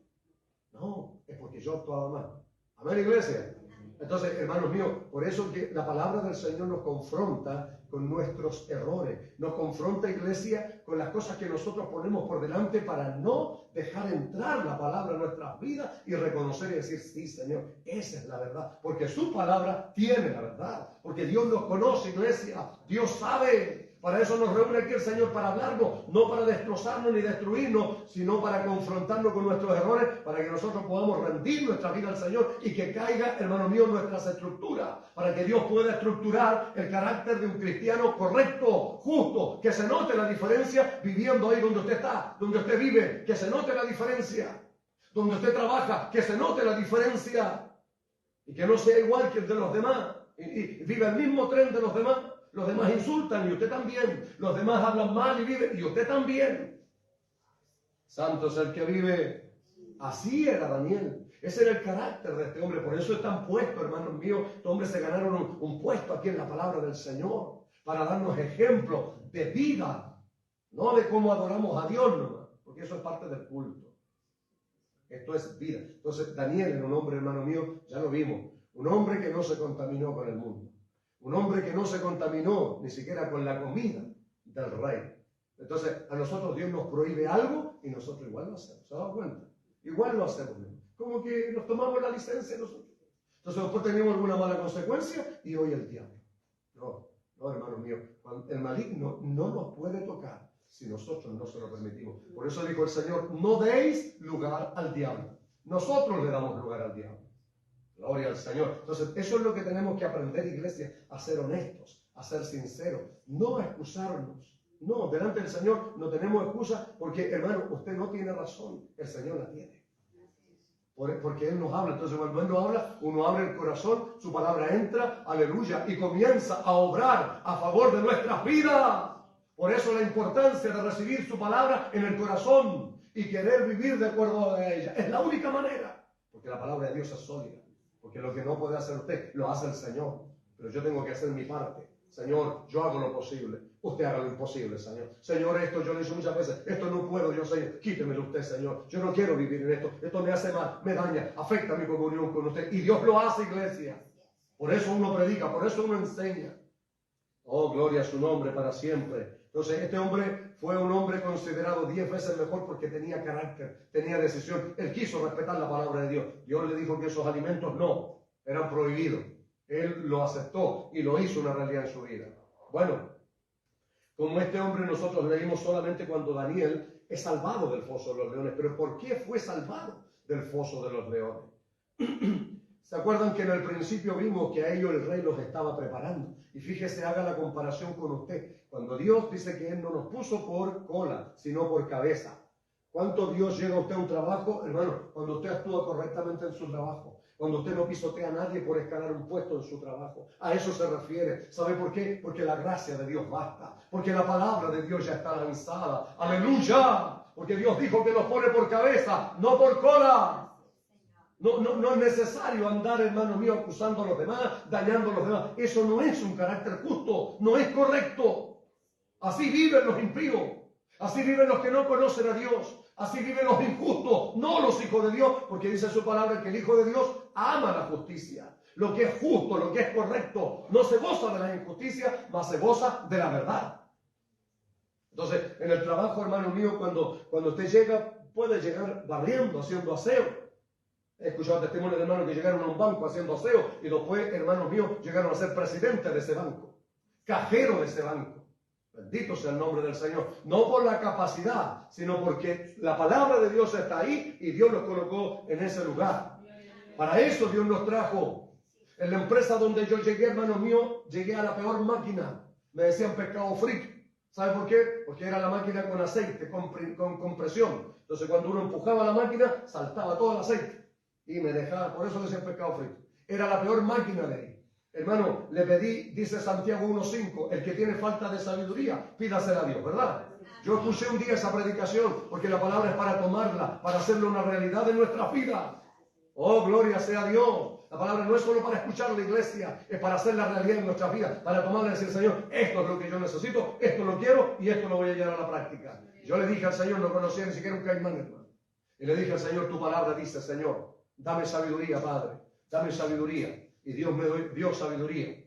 No, es porque yo actuaba mal. Amén, iglesia. Entonces, hermanos míos, por eso que la palabra del Señor nos confronta con nuestros errores. Nos confronta, iglesia, con las cosas que nosotros ponemos por delante para no dejar entrar la palabra en nuestras vidas y reconocer y decir, sí, Señor, esa es la verdad. Porque su palabra tiene la verdad. Porque Dios nos conoce, iglesia. Dios sabe. Para eso nos reúne aquí el Señor, para hablarnos, no para destrozarnos ni destruirnos, sino para confrontarnos con nuestros errores, para que nosotros podamos rendir nuestra vida al Señor y que caiga, hermano mío, nuestras estructuras, para que Dios pueda estructurar el carácter de un cristiano correcto, justo, que se note la diferencia viviendo ahí donde usted está, donde usted vive, que se note la diferencia, donde usted trabaja, que se note la diferencia y que no sea igual que el de los demás y vive el mismo tren de los demás. Los demás insultan y usted también. Los demás hablan mal y viven y usted también. Santo es el que vive. Así era Daniel. Ese era el carácter de este hombre. Por eso están puestos, hermanos míos. Estos hombres se ganaron un puesto aquí en la palabra del Señor. Para darnos ejemplos de vida. No de cómo adoramos a Dios nomás. Porque eso es parte del culto. Esto es vida. Entonces Daniel era un hombre, hermano mío, ya lo vimos. Un hombre que no se contaminó con el mundo. Un hombre que no se contaminó ni siquiera con la comida del rey. Entonces, a nosotros Dios nos prohíbe algo y nosotros igual lo hacemos. ¿Se ha dado cuenta? Igual lo hacemos. ¿No? Como que nos tomamos la licencia nosotros. Entonces, después tenemos alguna mala consecuencia y hoy el diablo. No, hermanos míos. El maligno no nos puede tocar si nosotros no se lo permitimos. Por eso dijo el Señor, no deis lugar al diablo. Nosotros le damos lugar al diablo. Gloria al Señor. Entonces, eso es lo que tenemos que aprender, iglesia, a ser honestos, a ser sinceros, no a excusarnos. No, delante del Señor no tenemos excusa porque, hermano, usted no tiene razón, el Señor la tiene. Porque Él nos habla. Entonces, cuando Él nos habla, uno abre el corazón, su palabra entra, aleluya, y comienza a obrar a favor de nuestras vidas. Por eso la importancia de recibir su palabra en el corazón y querer vivir de acuerdo a ella. Es la única manera, porque la palabra de Dios es sólida. Porque lo que no puede hacer usted, lo hace el Señor. Pero yo tengo que hacer mi parte. Señor, yo hago lo posible. Usted haga lo imposible, Señor. Señor, esto yo lo he dicho muchas veces. Esto no puedo yo, Señor. Quítemelo usted, Señor. Yo no quiero vivir en esto. Esto me hace mal, me daña, afecta mi comunión con usted. Y Dios lo hace, iglesia. Por eso uno predica, por eso uno enseña. Oh, gloria a su nombre para siempre. Entonces, este hombre fue un hombre considerado 10 veces mejor porque tenía carácter, tenía decisión. Él quiso respetar la palabra de Dios. Dios le dijo que esos alimentos no, eran prohibidos. Él lo aceptó y lo hizo una realidad en su vida. Bueno, como este hombre nosotros leímos solamente cuando Daniel es salvado del foso de los leones. Pero ¿por qué fue salvado del foso de los leones? ¿Se acuerdan que en el principio vimos que a ellos el rey los estaba preparando? Y fíjese, haga la comparación con usted. Cuando Dios dice que Él no nos puso por cola, sino por cabeza. ¿Cuánto Dios llega a usted a un trabajo? Hermano, cuando usted actúa correctamente en su trabajo. Cuando usted no pisotea a nadie por escalar un puesto en su trabajo. A eso se refiere. ¿Sabe por qué? Porque la gracia de Dios basta. Porque la palabra de Dios ya está lanzada. ¡Aleluya! Porque Dios dijo que nos pone por cabeza, no por cola. No es necesario andar, hermano mío, acusando a los demás, dañando a los demás. Eso no es un carácter justo, no es correcto. Así viven los impíos, así viven los que no conocen a Dios, así viven los injustos, no los hijos de Dios, porque dice su palabra que el Hijo de Dios ama la justicia. Lo que es justo, lo que es correcto, no se goza de la injusticia, mas se goza de la verdad. Entonces, en el trabajo, hermano mío, cuando usted llega, puede llegar barriendo, haciendo aseo. He escuchado testimonios de hermanos que llegaron a un banco haciendo aseo y después, hermanos míos, llegaron a ser presidente de ese banco, cajero de ese banco. Bendito sea el nombre del Señor. No por la capacidad, sino porque la palabra de Dios está ahí y Dios los colocó en ese lugar. Para eso Dios nos trajo. En la empresa donde yo llegué, hermanos míos, llegué a la peor máquina. Me decían pescado frito. ¿Sabe por qué? Porque era la máquina con aceite, con compresión. Entonces cuando uno empujaba la máquina, saltaba todo el aceite. Y me dejaba, por eso decían pescado frito. Era la peor máquina de ahí. Hermano, le pedí, dice Santiago 1.5, el que tiene falta de sabiduría, pídasela a Dios, ¿verdad? Yo escuché un día esa predicación, porque la palabra es para tomarla, para hacerla una realidad en nuestra vida. Oh, gloria sea a Dios. La palabra no es solo para escuchar la iglesia, es para hacer la realidad en nuestras vidas, para tomarla y decir, Señor, esto es lo que yo necesito, esto lo quiero y esto lo voy a llevar a la práctica. Yo le dije al Señor, no conocía ni siquiera un caimán, hermano. Y le dije al Señor, tu palabra dice, Señor, dame sabiduría, Padre, dame sabiduría. Y Dios me dio sabiduría.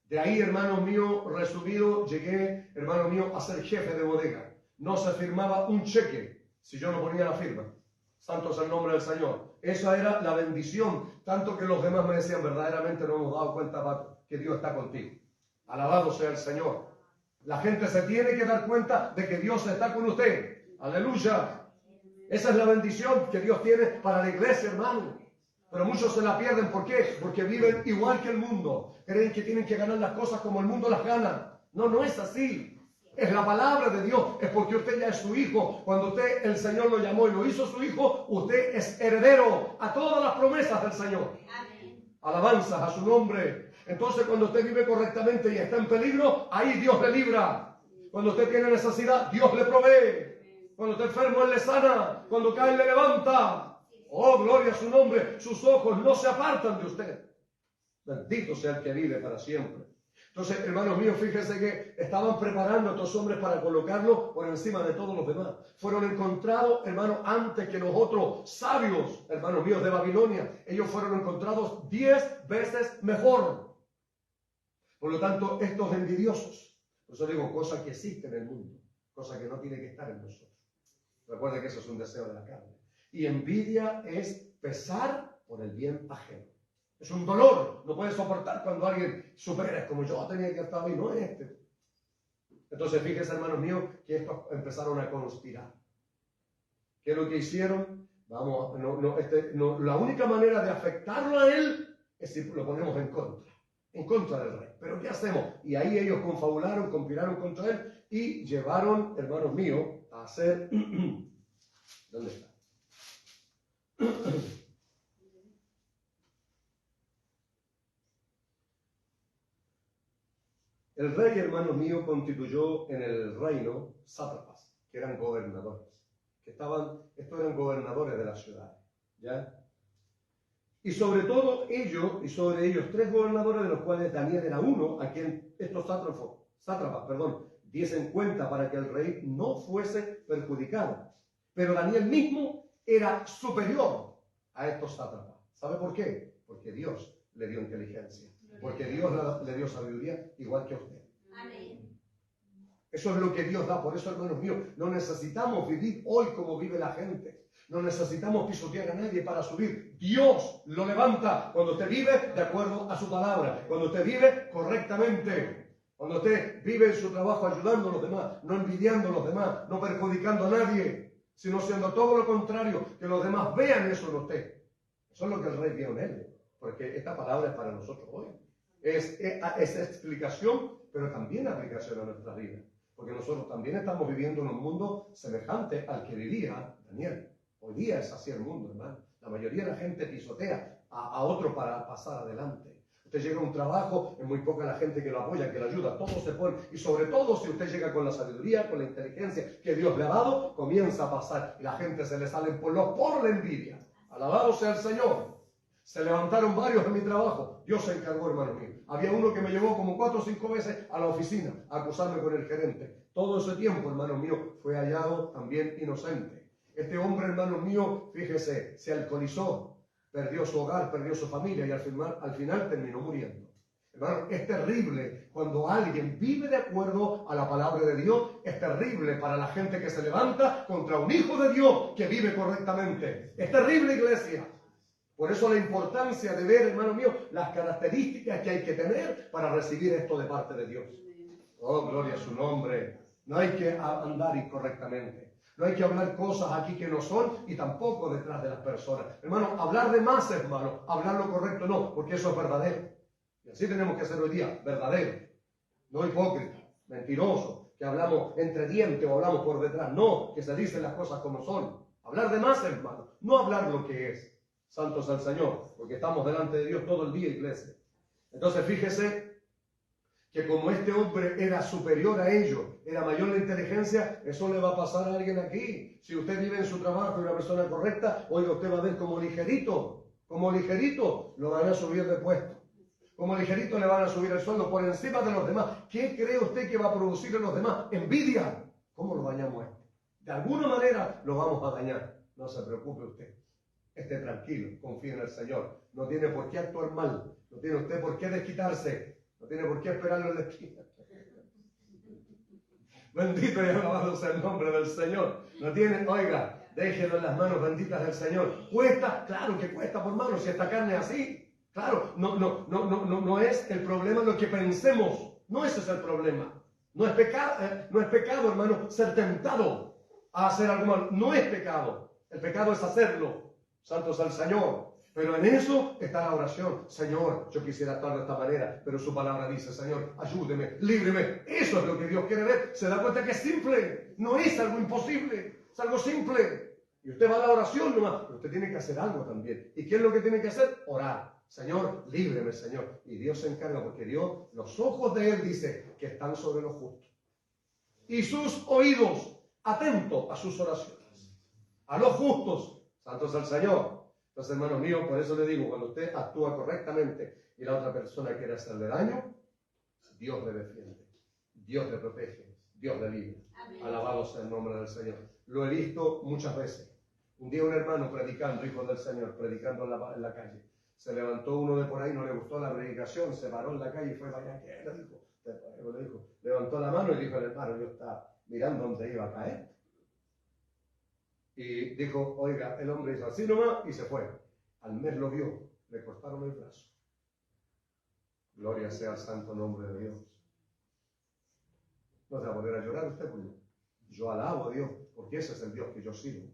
De ahí, hermanos míos, resumido, llegué, hermano mío, a ser jefe de bodega. No se firmaba un cheque si yo no ponía la firma. Santo es el nombre del Señor. Esa era la bendición. Tanto que los demás me decían, verdaderamente no hemos dado cuenta, Paco, que Dios está contigo. Alabado sea el Señor. La gente se tiene que dar cuenta de que Dios está con usted. Aleluya. Esa es la bendición que Dios tiene para la iglesia, hermano. Pero muchos se la pierden. ¿Por qué? Porque viven igual que el mundo. Creen que tienen que ganar las cosas como el mundo las gana. No, no es así. Es la palabra de Dios. Es porque usted ya es su hijo. Cuando usted, el Señor lo llamó y lo hizo su hijo, usted es heredero a todas las promesas del Señor. Alabanzas a su nombre. Entonces, cuando usted vive correctamente y está en peligro, ahí Dios le libra. Cuando usted tiene necesidad, Dios le provee. Cuando está enfermo, Él le sana. Cuando cae, Él le levanta. Oh, gloria a su nombre. Sus ojos no se apartan de usted. Bendito sea el que vive para siempre. Entonces, hermanos míos, fíjense que estaban preparando a estos hombres para colocarlos por encima de todos los demás. Fueron encontrados, hermanos, antes que los otros sabios, hermanos míos, de Babilonia. Ellos fueron encontrados 10 veces mejor. Por lo tanto, estos envidiosos, por eso digo, cosas que existen en el mundo, cosas que no tienen que estar en nosotros. Recuerden que eso es un deseo de la carne. Y envidia es pesar por el bien ajeno. Es un dolor. No puedes soportar cuando alguien supera. Es como yo tenía que estar ahí, no es este. Entonces, fíjense, hermanos míos, que estos empezaron a conspirar. ¿Qué es lo que hicieron? Vamos, la única manera de afectarlo a él es si lo ponemos en contra del rey. Pero ¿qué hacemos? Y ahí ellos confabularon, conspiraron contra él y llevaron, hermanos míos, a hacer... ¿Dónde está? El rey, hermano mío, constituyó en el reino sátrapas, que eran gobernadores, estos eran gobernadores de la ciudad, ¿ya? Y sobre todo ellos, y sobre ellos 3 gobernadores, de los cuales Daniel era uno, a quien estos sátrapas, diesen cuenta para que el rey no fuese perjudicado. Pero Daniel mismo era superior a estos sátrapas. ¿Sabe por qué? Porque Dios le dio inteligencia. Porque Dios le dio sabiduría igual que a usted. Amén. Eso es lo que Dios da. Por eso, hermanos míos, no necesitamos vivir hoy como vive la gente. No necesitamos pisotear a nadie para subir. Dios lo levanta cuando usted vive de acuerdo a su palabra. Cuando usted vive correctamente. Cuando usted vive en su trabajo ayudando a los demás, no envidiando a los demás, no perjudicando a nadie, sino siendo todo lo contrario, que los demás vean eso en usted. Eso es lo que el rey vio en él. Porque esta palabra es para nosotros hoy. Es explicación, pero también aplicación a nuestra vida. Porque nosotros también estamos viviendo en un mundo semejante al que vivía Daniel. Hoy día es así el mundo, hermano. La mayoría de la gente pisotea a otro para pasar adelante. Usted llega a un trabajo, es muy poca la gente que lo apoya, que lo ayuda. Todos se ponen. Y sobre todo si usted llega con la sabiduría, con la inteligencia que Dios le ha dado, comienza a pasar. Y la gente se le sale por la envidia. Alabado sea el Señor. Se levantaron varios en mi trabajo. Dios se encargó, hermano mío. Había uno que me llevó como 4 o 5 veces a la oficina a acusarme con el gerente. Todo ese tiempo, hermano mío, fue hallado también inocente. Este hombre, hermano mío, fíjese, se alcoholizó, perdió su hogar, perdió su familia y al final terminó muriendo. Hermano, es terrible cuando alguien vive de acuerdo a la palabra de Dios. Es terrible para la gente que se levanta contra un hijo de Dios que vive correctamente. Es terrible, iglesia. Por eso la importancia de ver, hermano mío, las características que hay que tener para recibir esto de parte de Dios. Oh, gloria a su nombre. No hay que andar incorrectamente. No hay que hablar cosas aquí que no son y tampoco detrás de las personas. Hermano, hablar de más es malo. Hablar lo correcto no, porque eso es verdadero. Y así tenemos que hacer hoy día, verdadero. No hipócrita, mentiroso, que hablamos entre dientes o hablamos por detrás. No, que se dicen las cosas como son. Hablar de más es malo, no hablar lo que es. Santos al Señor, porque estamos delante de Dios todo el día, iglesia. Entonces fíjese que como este hombre era superior a ellos, era mayor la inteligencia, eso le va a pasar a alguien aquí. Si usted vive en su trabajo y una persona correcta, oiga, usted va a ver como ligerito lo van a subir de puesto. Como ligerito le van a subir el sueldo por encima de los demás. ¿Qué cree usted que va a producir en los demás? Envidia. ¿Cómo lo dañamos a este? De alguna manera lo vamos a dañar. No se preocupe usted. Esté tranquilo, confíe en el Señor. No tiene por qué actuar mal. No tiene usted por qué desquitarse. No tiene por qué esperarlo en la esquina. Bendito y alabado sea el nombre del Señor. No tiene, oiga, déjelo en las manos benditas del Señor. Cuesta, claro que cuesta por manos, si esta carne es así. Claro, no es el problema lo que pensemos. No ese es el problema. No es pecado, hermano, ser tentado a hacer algo mal. No es pecado. El pecado es hacerlo. Santos al Señor. Pero en eso está la oración. Señor, yo quisiera actuar de esta manera, pero su palabra dice, Señor, ayúdeme, líbreme. Eso es lo que Dios quiere ver. Se da cuenta que es simple. No es algo imposible. Es algo simple. Y usted va a la oración nomás. Pero usted tiene que hacer algo también. ¿Y qué es lo que tiene que hacer? Orar. Señor, líbreme, Señor. Y Dios se encarga porque Dios, los ojos de Él, dice, que están sobre los justos. Y sus oídos, atentos a sus oraciones. A los justos. Santos al Señor. Entonces, hermanos míos, por eso le digo, cuando usted actúa correctamente y la otra persona quiere hacerle daño, Dios le defiende, Dios le protege, Dios le libra. Alabado sea el nombre del Señor. Lo he visto muchas veces. Un día un hermano predicando, hijo del Señor, predicando en la calle. Se levantó uno de por ahí, no le gustó la predicación, se paró en la calle y fue, vaya, ¿qué le dijo? Levantó la mano y dijo el hermano, yo estaba mirando dónde iba a caer. Y dijo, oiga, el hombre hizo así nomás y se fue. Al mes lo vio, le cortaron el brazo. Gloria sea al santo nombre de Dios. No se va a poner a llorar usted, pues. Yo alabo a Dios, porque ese es el Dios que yo sirvo.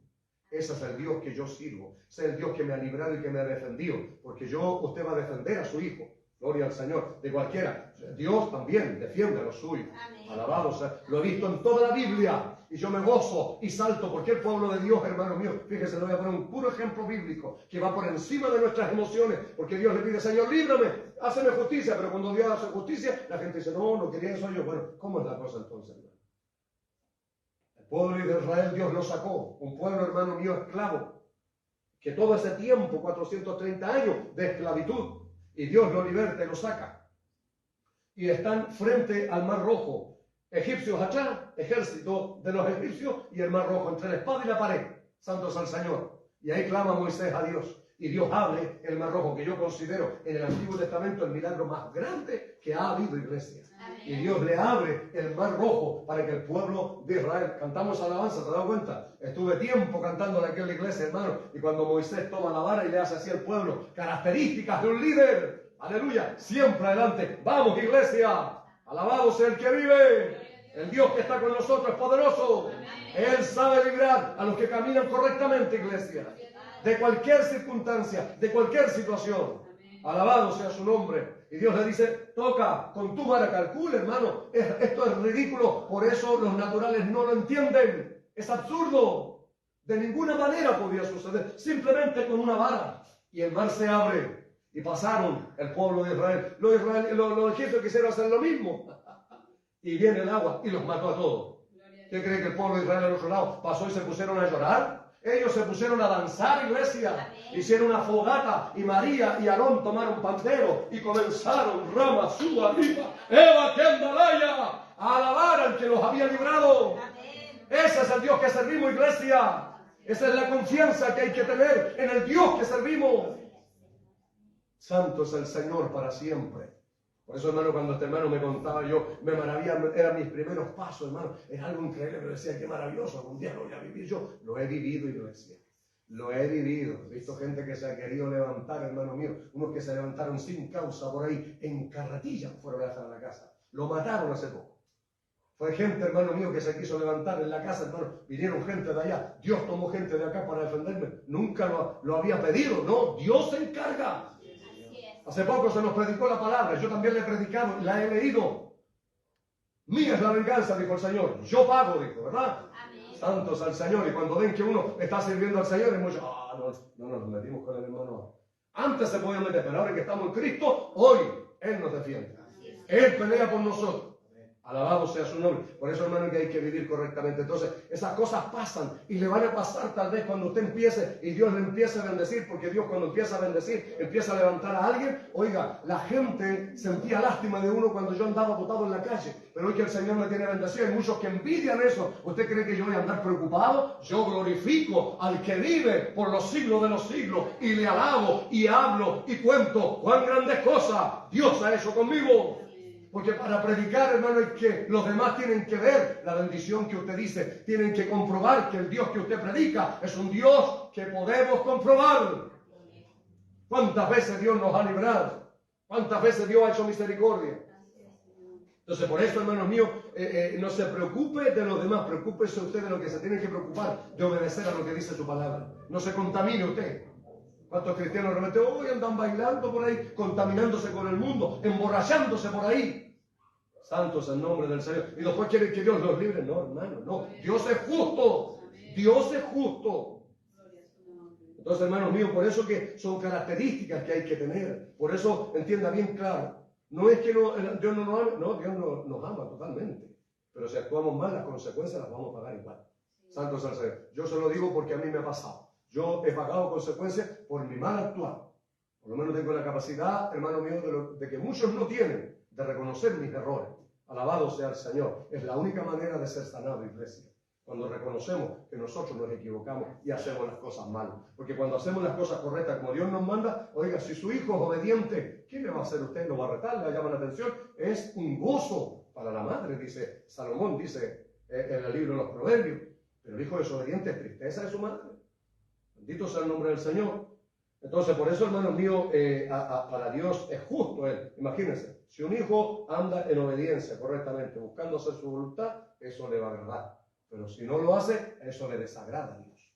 Ese es el Dios que yo sirvo. Ese es el Dios que me ha librado y que me ha defendido. Porque usted va a defender a su hijo. Gloria al Señor, de cualquiera. Dios también defiende a los suyos. Alabado sea. Lo he visto en toda la Biblia. Y yo me gozo y salto porque el pueblo de Dios, hermano mío, fíjese, le voy a poner un puro ejemplo bíblico que va por encima de nuestras emociones, porque Dios le pide, Señor, líbrame, háceme justicia, pero cuando Dios hace justicia, la gente dice, no quería eso yo. Bueno, ¿cómo es la cosa entonces, hermano? El pueblo de Israel, Dios lo sacó, un pueblo, hermano mío, esclavo, que todo ese tiempo, 430 años de esclavitud, y Dios lo liberta y lo saca. Y están frente al Mar Rojo. Egipcios allá, ejército de los egipcios y el Mar Rojo entre la espada y la pared. Santos al Señor. Y ahí clama Moisés a Dios. Y Dios abre el Mar Rojo, que yo considero en el Antiguo Testamento el milagro más grande que ha habido, iglesia. Y Dios le abre el Mar Rojo para que el pueblo de Israel, cantamos alabanza, ¿te das cuenta? Estuve tiempo cantando en aquella iglesia, hermano, y cuando Moisés toma la vara y le hace así al pueblo, características de un líder, aleluya, siempre adelante, vamos iglesia, alabado sea el que vive. El Dios que está con nosotros es poderoso. Él sabe librar a los que caminan correctamente, iglesia. De cualquier circunstancia, de cualquier situación. Alabado sea su nombre. Y Dios le dice, toca con tu vara, calcula, hermano. Esto es ridículo. Por eso los naturales no lo entienden. Es absurdo. De ninguna manera podía suceder. Simplemente con una vara. Y el mar se abre. Y pasaron el pueblo de Israel. Los egipcios quisieron hacer lo mismo. Y viene el agua y los mató a todos. ¿Qué cree que el pueblo de Israel al otro lado pasó y se pusieron a llorar? Ellos se pusieron a danzar, iglesia. Hicieron una fogata y María y Aarón tomaron pandero y comenzaron Rama, Suba, Lipa, Eva, Kendalaya, a alabar al que los había librado. Ese es el Dios que servimos, iglesia. Esa es la confianza que hay que tener en el Dios que servimos. Santo es el Señor para siempre. Por eso, hermano, cuando este hermano me contaba, yo me maravillaba, eran mis primeros pasos, hermano, es algo increíble, pero decía, qué maravilloso, algún día lo voy a vivir, yo lo he vivido, iglesia, Lo he vivido. He visto gente que se ha querido levantar, hermano mío. Unos que se levantaron sin causa por ahí, en carretilla, fueron a dejar a la casa. Lo mataron hace poco. Fue gente, hermano mío, que se quiso levantar en la casa, hermano. Vinieron gente de allá. Dios tomó gente de acá para defenderme. Nunca lo había pedido. No, Dios se encarga. Hace poco se nos predicó la palabra. Yo también la he predicado y la he leído. Mía es la venganza, dijo el Señor. Yo pago, dijo, ¿verdad? Amén. Santos al Señor. Y cuando ven que uno está sirviendo al Señor, es mucho, no nos metimos con el hermano. Antes se podía meter, pero ahora que estamos en Cristo, hoy Él nos defiende. Él pelea por nosotros. Alabado sea su nombre. Por eso, hermano, que hay que vivir correctamente. Entonces, esas cosas pasan y le van a pasar tal vez cuando usted empiece y Dios le empiece a bendecir, porque Dios cuando empieza a bendecir, empieza a levantar a alguien. Oiga, la gente sentía lástima de uno cuando yo andaba botado en la calle, pero hoy que el Señor me tiene bendecido, hay muchos que envidian eso. ¿Usted cree que yo voy a andar preocupado? Yo glorifico al que vive por los siglos de los siglos y le alabo y hablo y cuento cuán grandes cosas Dios ha hecho conmigo. Porque para predicar, hermano, es que los demás tienen que ver la bendición que usted dice. Tienen que comprobar que el Dios que usted predica es un Dios que podemos comprobar. ¿Cuántas veces Dios nos ha librado? ¿Cuántas veces Dios ha hecho misericordia? Entonces, por eso, hermanos míos, no se preocupe de los demás. Preocúpese usted de lo que se tiene que preocupar, de obedecer a lo que dice su palabra. No se contamine usted. ¿Cuántos cristianos realmente hoy andan bailando por ahí, contaminándose con el mundo, emborrachándose por ahí? Santos en nombre del Señor. Y después quieren que Dios los libre. No, hermano, no. Dios es justo. Dios es justo. Entonces, hermanos míos, por eso que son características que hay que tener. Por eso, entienda bien claro. No es que Dios no nos ama. No, Dios nos ama totalmente. Pero si actuamos mal, las consecuencias las vamos a pagar igual. Santos al Señor. Yo se lo digo porque a mí me ha pasado. Yo he pagado consecuencias por mi mal actuar. Por lo menos tengo la capacidad, hermano mío, de que muchos no tienen, de reconocer mis errores. Alabado sea el Señor. Es la única manera de ser sanado, iglesia. Cuando reconocemos que nosotros nos equivocamos y hacemos las cosas mal. Porque cuando hacemos las cosas correctas como Dios nos manda, oiga, si su hijo es obediente, ¿qué le va a hacer usted? ¿Lo va a retar? ¿Le llama la atención? Es un gozo para la madre, dice Salomón, dice en el libro de los Proverbios. Pero el hijo desobediente es tristeza de su madre. Bendito sea el nombre del Señor. Entonces, por eso, hermanos míos, para Dios es justo Él. Imagínense, si un hijo anda en obediencia correctamente, buscando hacer su voluntad, eso le va a agradar. Pero si no lo hace, eso le desagrada a Dios.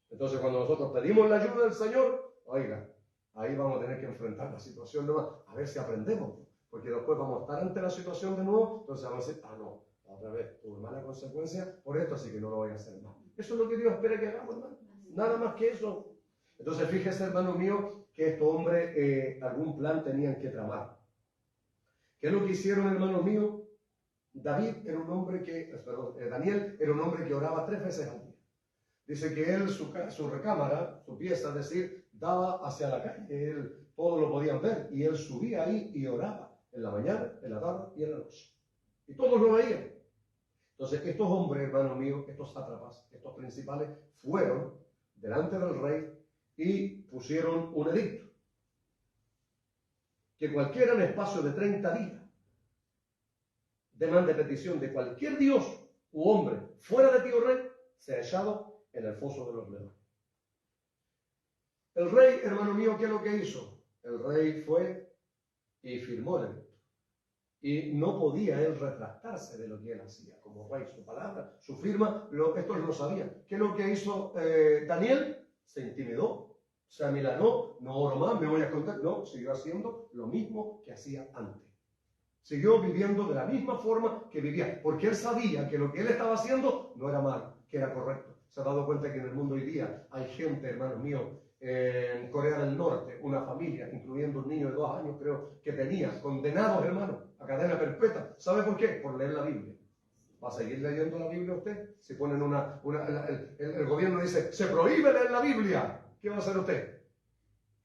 Entonces, cuando nosotros pedimos la ayuda del Señor, oiga, ahí vamos a tener que enfrentar la situación nueva, a ver si aprendemos. Porque después vamos a estar ante la situación de nuevo, entonces vamos a decir, no, otra vez, tuve mala consecuencia por esto, así que no lo voy a hacer más. Eso es lo que Dios espera que hagamos, hermano. Nada más que eso. Entonces, fíjese, hermano mío, que estos hombres algún plan tenían que tramar. ¿Qué es lo que hicieron, hermano mío? Daniel era un hombre que oraba 3 veces al día. Dice que él, su recámara, su pieza, es decir, daba hacia la calle. Todos lo podían ver. Y él subía ahí y oraba en la mañana, en la tarde y en la noche. Y todos lo veían. Entonces, estos hombres, hermano mío, estos sátrapas, estos principales, fueron delante del rey y pusieron un edicto. Que cualquiera en espacio de 30 días demande petición de cualquier dios u hombre fuera de ti, oh rey, sea echado en el foso de los leones. El rey, hermano mío, ¿qué es lo que hizo? El rey fue y firmó el edicto. Y no podía él retractarse de lo que él hacía. Como rey, su palabra, su firma, estos lo sabían. ¿Qué es lo que hizo Daniel? Se intimidó, se amilanó, no oro más, me voy a esconder. No, siguió haciendo lo mismo que hacía antes. Siguió viviendo de la misma forma que vivía, porque él sabía que lo que él estaba haciendo no era mal, que era correcto. Se ha dado cuenta que en el mundo hoy día hay gente, hermanos míos, en Corea del Norte, una familia, incluyendo un niño de 2 años, creo que tenía, condenados, hermanos, a cadena perpetua. ¿Sabe por qué? Por leer la Biblia. ¿Va a seguir leyendo la Biblia usted? Si ponen el gobierno dice, se prohíbe leer la Biblia, ¿qué va a hacer usted?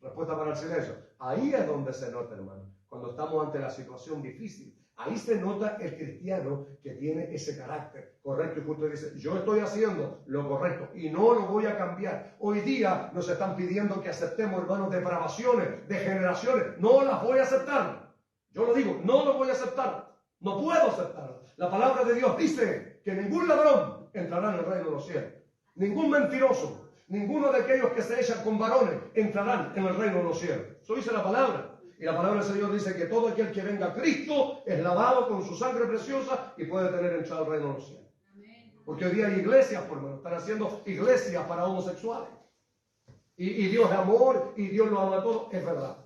Respuesta para el silencio. Ahí es donde se nota, hermano, cuando estamos ante la situación difícil. Ahí se nota el cristiano que tiene ese carácter correcto y justo. Dice, yo estoy haciendo lo correcto y no lo voy a cambiar. Hoy día nos están pidiendo que aceptemos, hermanos, depravaciones, degeneraciones. No las voy a aceptar. Yo lo digo, no lo voy a aceptar. No puedo aceptarlo. La palabra de Dios dice que ningún ladrón entrará en el reino de los cielos. Ningún mentiroso. Ninguno de aquellos que se echan con varones entrarán en el reino de los cielos. Eso dice la palabra. Y la palabra del Señor dice que todo aquel que venga a Cristo es lavado con su sangre preciosa y puede tener entrada al reino de los cielos. Porque hoy día hay iglesias, por hermano, están haciendo iglesias para homosexuales. Y Dios es amor y Dios lo ama todo, es verdad.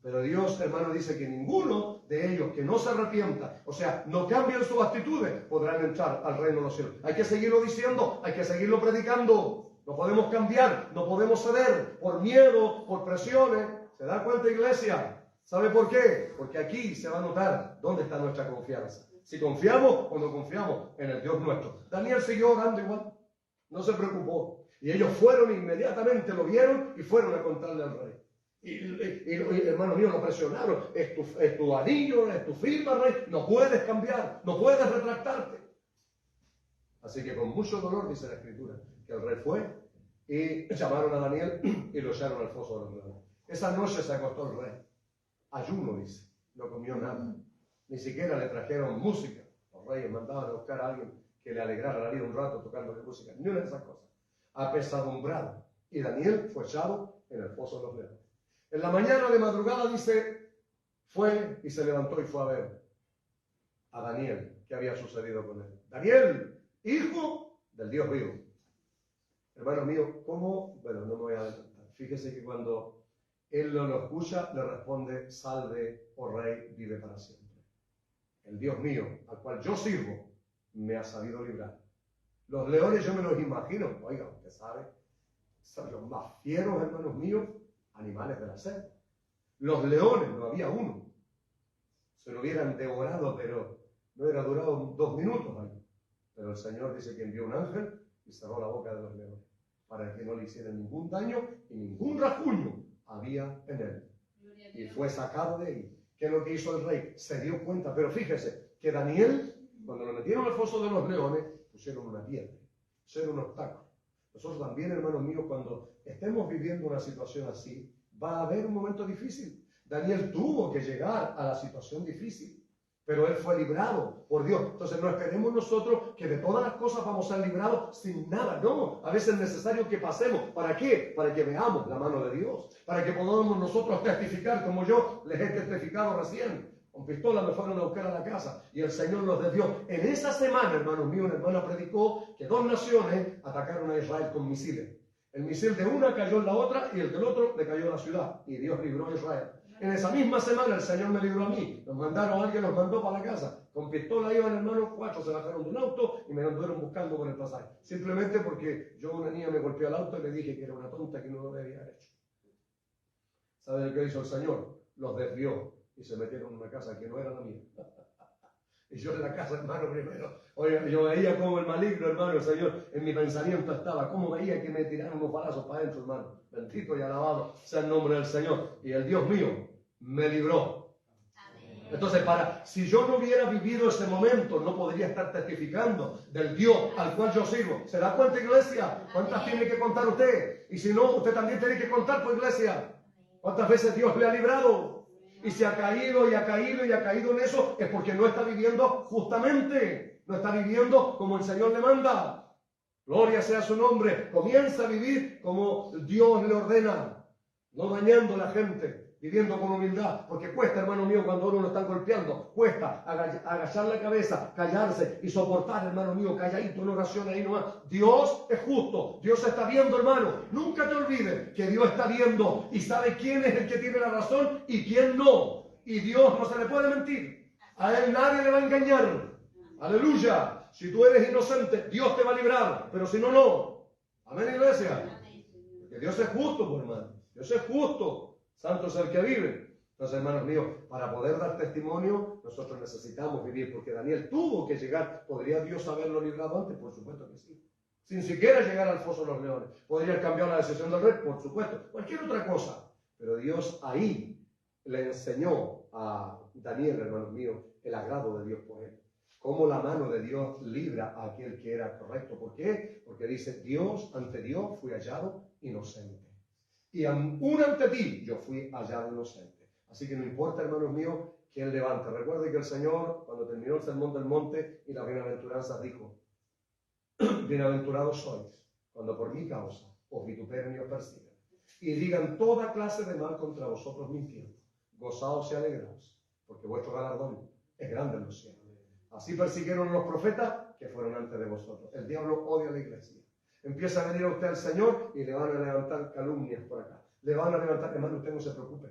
Pero Dios, hermano, dice que ninguno de ellos que no se arrepienta, o sea, no cambien sus actitudes, podrán entrar al reino de los cielos. Hay que seguirlo diciendo, hay que seguirlo predicando. No podemos cambiar, no podemos ceder por miedo, por presiones. ¿Se da cuenta, iglesia? ¿Sabe por qué? Porque aquí se va a notar dónde está nuestra confianza. Si confiamos o no confiamos en el Dios nuestro. Daniel siguió orando igual, no se preocupó. Y ellos fueron inmediatamente, lo vieron y fueron a contarle al rey. Y hermano mío, lo presionaron. Es tu anillo, es tu firma, rey. No puedes cambiar, no puedes retractarte. Así que con mucho dolor, dice la Escritura, que el rey fue y llamaron a Daniel y lo echaron al foso de los leones. Esa noche se acostó el rey. Ayuno, dice. No comió nada. Ni siquiera le trajeron música. Los reyes mandaban a buscar a alguien que le alegrara la vida un rato tocándole música. Ni una de esas cosas. Apesadumbrado. Y Daniel fue echado en el foso de los leones. En la mañana de madrugada, dice, fue y se levantó y fue a ver a Daniel qué había sucedido con él. Daniel, hijo del Dios vivo. Hermano mío, ¿cómo? Bueno, no me voy a adelantar. Fíjese que cuando él lo escucha, le responde, salve, oh rey, vive para siempre. El Dios mío, al cual yo sirvo, me ha sabido librar. Los leones yo me los imagino, oiga, usted sabe, son los más fieros, hermanos míos, animales de la selva. Los leones, no había uno. Se lo hubieran devorado, pero no hubiera durado 2 minutos ahí. Pero el Señor dice que envió un ángel y cerró la boca de los leones, para que no le hicieran ningún daño y ningún rasguño había en él. Y fue sacado de ahí. ¿Qué es lo que hizo el rey? Se dio cuenta, pero fíjese, que Daniel, cuando lo metieron al foso de los leones, pusieron una piedra, pusieron un obstáculo. Nosotros también, hermanos míos, cuando estemos viviendo una situación así, va a haber un momento difícil. Daniel tuvo que llegar a la situación difícil, pero él fue librado por Dios. Entonces no esperemos nosotros que de todas las cosas vamos a ser librados sin nada. No, a veces es necesario que pasemos. ¿Para qué? Para que veamos la mano de Dios, para que podamos nosotros testificar, como yo les he testificado recién. Con pistola me fueron a buscar a la casa y el Señor los desvió. En esa semana, hermanos míos, una hermana predicó que 2 naciones atacaron a Israel con misiles. El misil de una cayó en la otra y el del otro le cayó a la ciudad. Y Dios libró a Israel. En esa misma semana el Señor me libró a mí. Nos mandaron, alguien los mandó para la casa. Con pistola iban, hermanos, 4 se bajaron de un auto y me anduvieron buscando por el pasaje. Simplemente porque una niña me golpeó el auto y le dije que era una tonta que no lo debía haber hecho. ¿Sabe lo que hizo el Señor? Los desvió y se metieron en una casa que no era la mía. Y yo en la casa, hermano, primero, oiga, yo veía como el maligno, hermano, el Señor, en mi pensamiento estaba, cómo veía que me tiraron unos balazos para adentro, hermano. Bendito y alabado sea el nombre del Señor. Y el Dios mío me libró. Entonces, si yo no hubiera vivido ese momento, no podría estar testificando del Dios al cual yo sirvo. ¿Se da cuenta, iglesia? ¿Cuántas tiene que contar usted? Y si no, usted también tiene que contar, pues, iglesia. ¿Cuántas veces Dios le ha librado? Y si ha caído y ha caído y ha caído en eso, es porque no está viviendo justamente. No está viviendo como el Señor le manda. Gloria sea su nombre. Comienza a vivir como Dios le ordena. No dañando a la gente, viviendo con humildad. Porque cuesta, hermano mío, cuando uno lo está golpeando. Cuesta agachar la cabeza, callarse y soportar, hermano mío, calladito en oración ahí nomás. Dios es justo. Dios está viendo, hermano. Nunca te olvides que Dios está viendo y sabe quién es el que tiene la razón y quién no. Y Dios no se le puede mentir. A Él nadie le va a engañar. Aleluya. Si tú eres inocente, Dios te va a librar. Pero si no, no. Amén, iglesia. Porque Dios es justo, pues, hermano. Dios es justo. Santo es el que vive. Entonces, hermanos míos, para poder dar testimonio, nosotros necesitamos vivir. Porque Daniel tuvo que llegar. ¿Podría Dios haberlo librado antes? Por supuesto que sí. Sin siquiera llegar al foso de los leones. ¿Podría cambiar la decisión del rey? Por supuesto. Cualquier otra cosa. Pero Dios ahí le enseñó a Daniel, hermanos míos, el agrado de Dios por él. Cómo la mano de Dios libra a aquel que era correcto. ¿Por qué? Porque dice, ante Dios fui hallado inocente. Y aún ante ti yo fui hallado inocente. Así que no importa, hermanos míos, quién levante. Recuerde que el Señor, cuando terminó el sermón del monte y las bienaventuranzas, dijo, bienaventurados sois, cuando por mi causa os vituperen y os persigan, y digan toda clase de mal contra vosotros mintiendo. Gozaos y alegraos, porque vuestro galardón es grande en los cielos. Así persiguieron los profetas que fueron antes de vosotros. El diablo odia a la iglesia. Empieza a venir a usted al Señor y le van a levantar calumnias por acá. Le van a levantar, hermano, usted no se preocupe.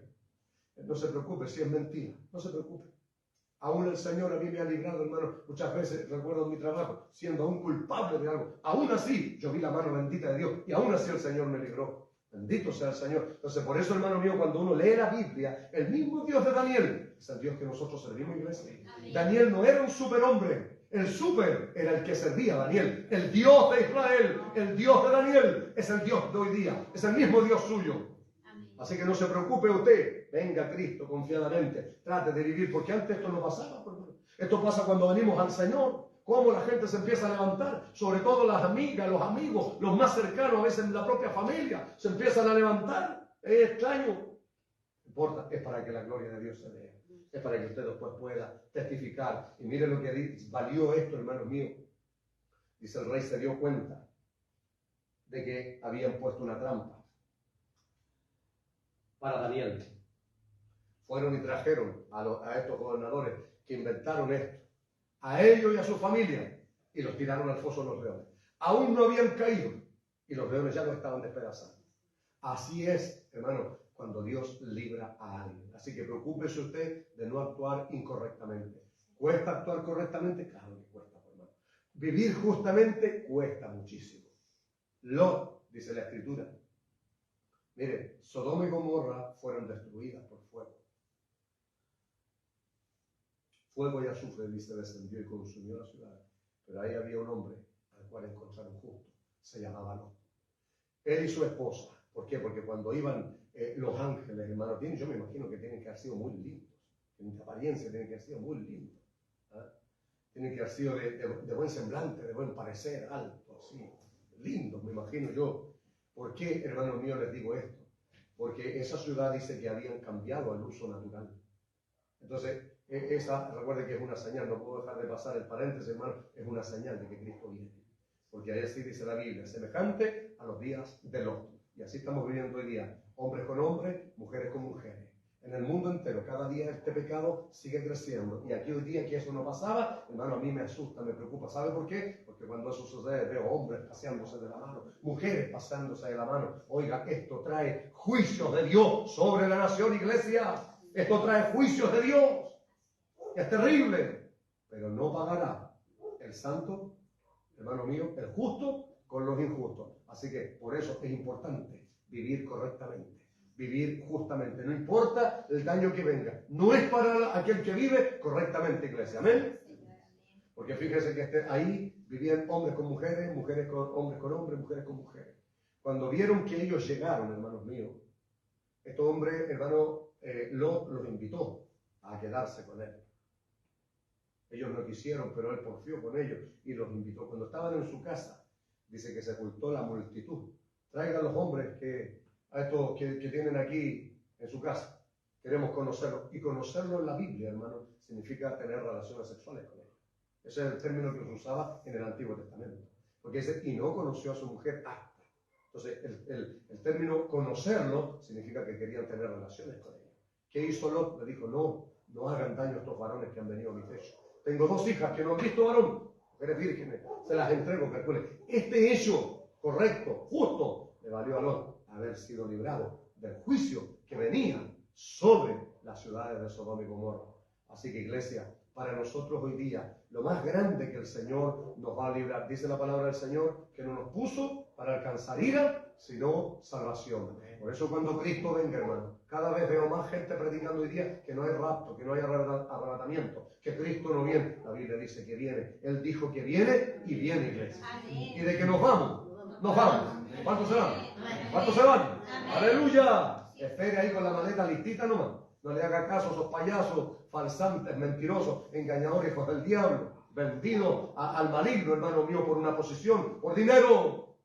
No se preocupe si es mentira. No se preocupe. Aún el Señor a mí me ha librado, hermano. Muchas veces recuerdo mi trabajo, siendo aún culpable de algo. Aún así, yo vi la mano bendita de Dios y aún así el Señor me libró. Bendito sea el Señor. Entonces, por eso, hermano mío, cuando uno lee la Biblia, el mismo Dios de Daniel es el Dios que nosotros servimos, iglesia. Amén. Daniel no era un superhombre. El super era el que servía a Daniel. El Dios de Israel, el Dios de Daniel, es el Dios de hoy día. Es el mismo Dios suyo. Amén. Así que no se preocupe usted. Venga a Cristo confiadamente. Trate de vivir, porque antes esto no pasaba. Esto pasa cuando venimos al Señor. Cómo la gente se empieza a levantar, sobre todo las amigas, los amigos, los más cercanos, a veces la propia familia, se empiezan a levantar. Es extraño. No importa, es para que la gloria de Dios se vea. Es para que usted después pueda testificar. Y mire lo que valió esto, hermanos míos. Dice, el rey se dio cuenta de que habían puesto una trampa para Daniel. Fueron y trajeron a estos gobernadores que inventaron esto, a ellos y a su familia, y los tiraron al foso de los leones. Aún no habían caído, y los leones ya no estaban despedazando. Así es, hermano, cuando Dios libra a alguien. Así que preocúpese usted de no actuar incorrectamente. ¿Cuesta actuar correctamente? Claro que cuesta, hermano. Vivir justamente cuesta muchísimo. Lot, dice la Escritura. Mire, Sodoma y Gomorra fueron destruidas por fuego. Fuego y azufre, dice, descendió y consumió la ciudad. Pero ahí había un hombre al cual encontraron justo. Se llamaba Lot. Él y su esposa. ¿Por qué? Porque cuando iban los ángeles, hermano, yo me imagino que tienen que haber sido muy lindos. En apariencia tienen que haber sido muy lindos. ¿Ah? Tienen que haber sido de buen semblante, de buen parecer, alto, así. Lindos, me imagino yo. ¿Por qué, hermano mío, les digo esto? Porque esa ciudad dice que habían cambiado al uso natural. Entonces, recuerde que es una señal, no puedo dejar de pasar el paréntesis, hermano, es una señal de que Cristo viene. Porque ahí así dice la Biblia, semejante a los días de Lot. Y así estamos viviendo hoy día, hombres con hombres, mujeres con mujeres. En el mundo entero, cada día este pecado sigue creciendo. Y aquí hoy día que eso no pasaba, hermano, a mí me asusta, me preocupa. ¿Sabe por qué? Porque cuando eso sucede, veo hombres paseándose de la mano, mujeres paseándose de la mano. Oiga, esto trae juicios de Dios sobre la nación, iglesia. Esto trae juicios de Dios. Es terrible. Pero no pagará el santo, hermano mío, el justo con los injustos. Así que por eso es importante vivir correctamente, vivir justamente. No importa el daño que venga. No es para aquel que vive correctamente, iglesia. ¿Amén? Porque fíjense que ahí vivían hombres con mujeres, mujeres con hombres con hombres, mujeres con mujeres. Cuando vieron que ellos llegaron, hermanos míos, estos hombres, hermano, los invitó a quedarse con él. Ellos no quisieron, pero él porfió con ellos y los invitó. Cuando estaban en su casa, dice que se juntó la multitud. Traigan los hombres a estos que tienen aquí en su casa. Queremos conocerlos. Y conocerlos en la Biblia, hermano, significa tener relaciones sexuales con ellos. Ese es el término que se usaba en el Antiguo Testamento. Porque dice, y no conoció a su mujer hasta. Entonces, el término conocerlo significa que querían tener relaciones con ella. ¿Qué hizo Lot? Le dijo, no hagan daño a estos varones que han venido a mi techo. Tengo 2 hijas que no han visto varón. Mujeres vírgenes, se las entrego, calcule. Este hecho correcto, justo, le valió a Lot haber sido librado del juicio que venía sobre las ciudades de Sodoma y Gomorra. Así que, iglesia, para nosotros hoy día, lo más grande que el Señor nos va a librar, dice la palabra del Señor, que no nos puso para alcanzar ira, sino salvación. Por eso cuando Cristo venga, hermano, cada vez veo más gente predicando hoy día que no hay rapto, que no hay arrebatamiento, que Cristo no viene. La Biblia dice que viene. Él dijo que viene y viene, iglesia. Y de que nos vamos, nos vamos. ¿Cuántos se van? ¿Cuántos se van? ¡Aleluya! Espere ahí con la maleta listita nomás. No le haga caso a esos payasos, falsantes, mentirosos, engañadores, hijos del diablo, vendidos al maligno, hermano mío, por una posición, por dinero.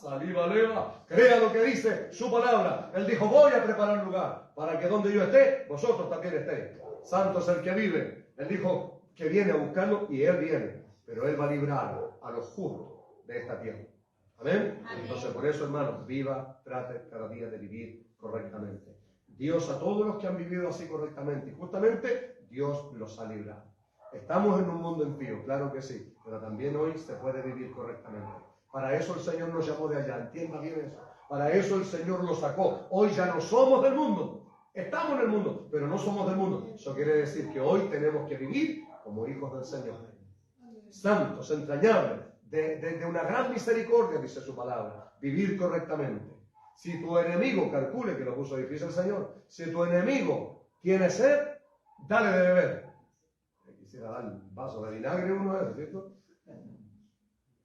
Saliva leva, crea lo que dice su palabra. Él dijo, voy a preparar lugar para que donde yo esté, vosotros también estéis. Santo es el que vive. Él dijo que viene a buscarlo y él viene, pero él va a librar a los justos de esta tierra. Amén. Entonces, por eso, hermanos, trate cada día de vivir correctamente. Dios a todos los que han vivido así correctamente, y justamente Dios los ha librado. Estamos en un mundo impío, claro que sí, pero también hoy se puede vivir correctamente. Para eso el Señor nos llamó de allá, entienda bien eso. Para eso el Señor lo sacó. Hoy ya no somos del mundo. Estamos en el mundo, pero no somos del mundo. Eso quiere decir que hoy tenemos que vivir como hijos del Señor. Santos, entrañables, de una gran misericordia, dice su palabra. Vivir correctamente. Si tu enemigo, calcule que lo puso difícil el Señor, si tu enemigo tiene sed, dale de beber. Quisiera dar un vaso de vinagre uno de esos, ¿cierto?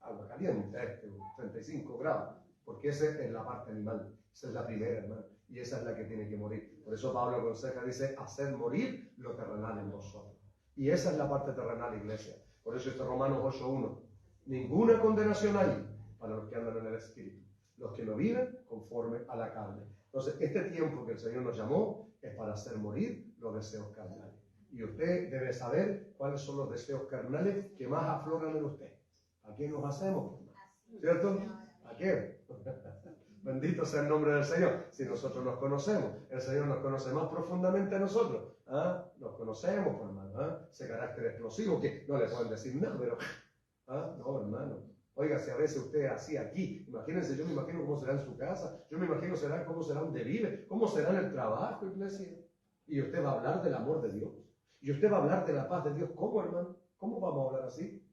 Agua caliente, 35 grados. Porque esa es la parte animal. Esa es la primera, hermano. Y esa es la que tiene que morir. Por eso Pablo aconseja, dice, hacer morir lo terrenal en vosotros. Y esa es la parte terrenal, iglesia. Por eso este Romanos 8:1. Ninguna condenación hay para los que andan en el Espíritu. Los que no viven conforme a la carne. Entonces, este tiempo que el Señor nos llamó es para hacer morir los deseos carnales. Y usted debe saber cuáles son los deseos carnales que más afloran en usted. ¿A quién nos hacemos? ¿Cierto? ¿A qué? Bendito sea el nombre del Señor. Si nosotros nos conocemos, el Señor nos conoce más profundamente a nosotros. ¿Ah? Nos conocemos, hermano. ¿Ah? Ese carácter explosivo que no le pueden decir nada, pero... ¿Ah? No, hermano. Oiga, si a veces usted así aquí, imagínense, yo me imagino cómo será en su casa, yo me imagino cómo será donde vive, cómo será en el trabajo, iglesia. Y usted va a hablar del amor de Dios. Y usted va a hablar de la paz de Dios. ¿Cómo, hermano? ¿Cómo vamos a hablar así?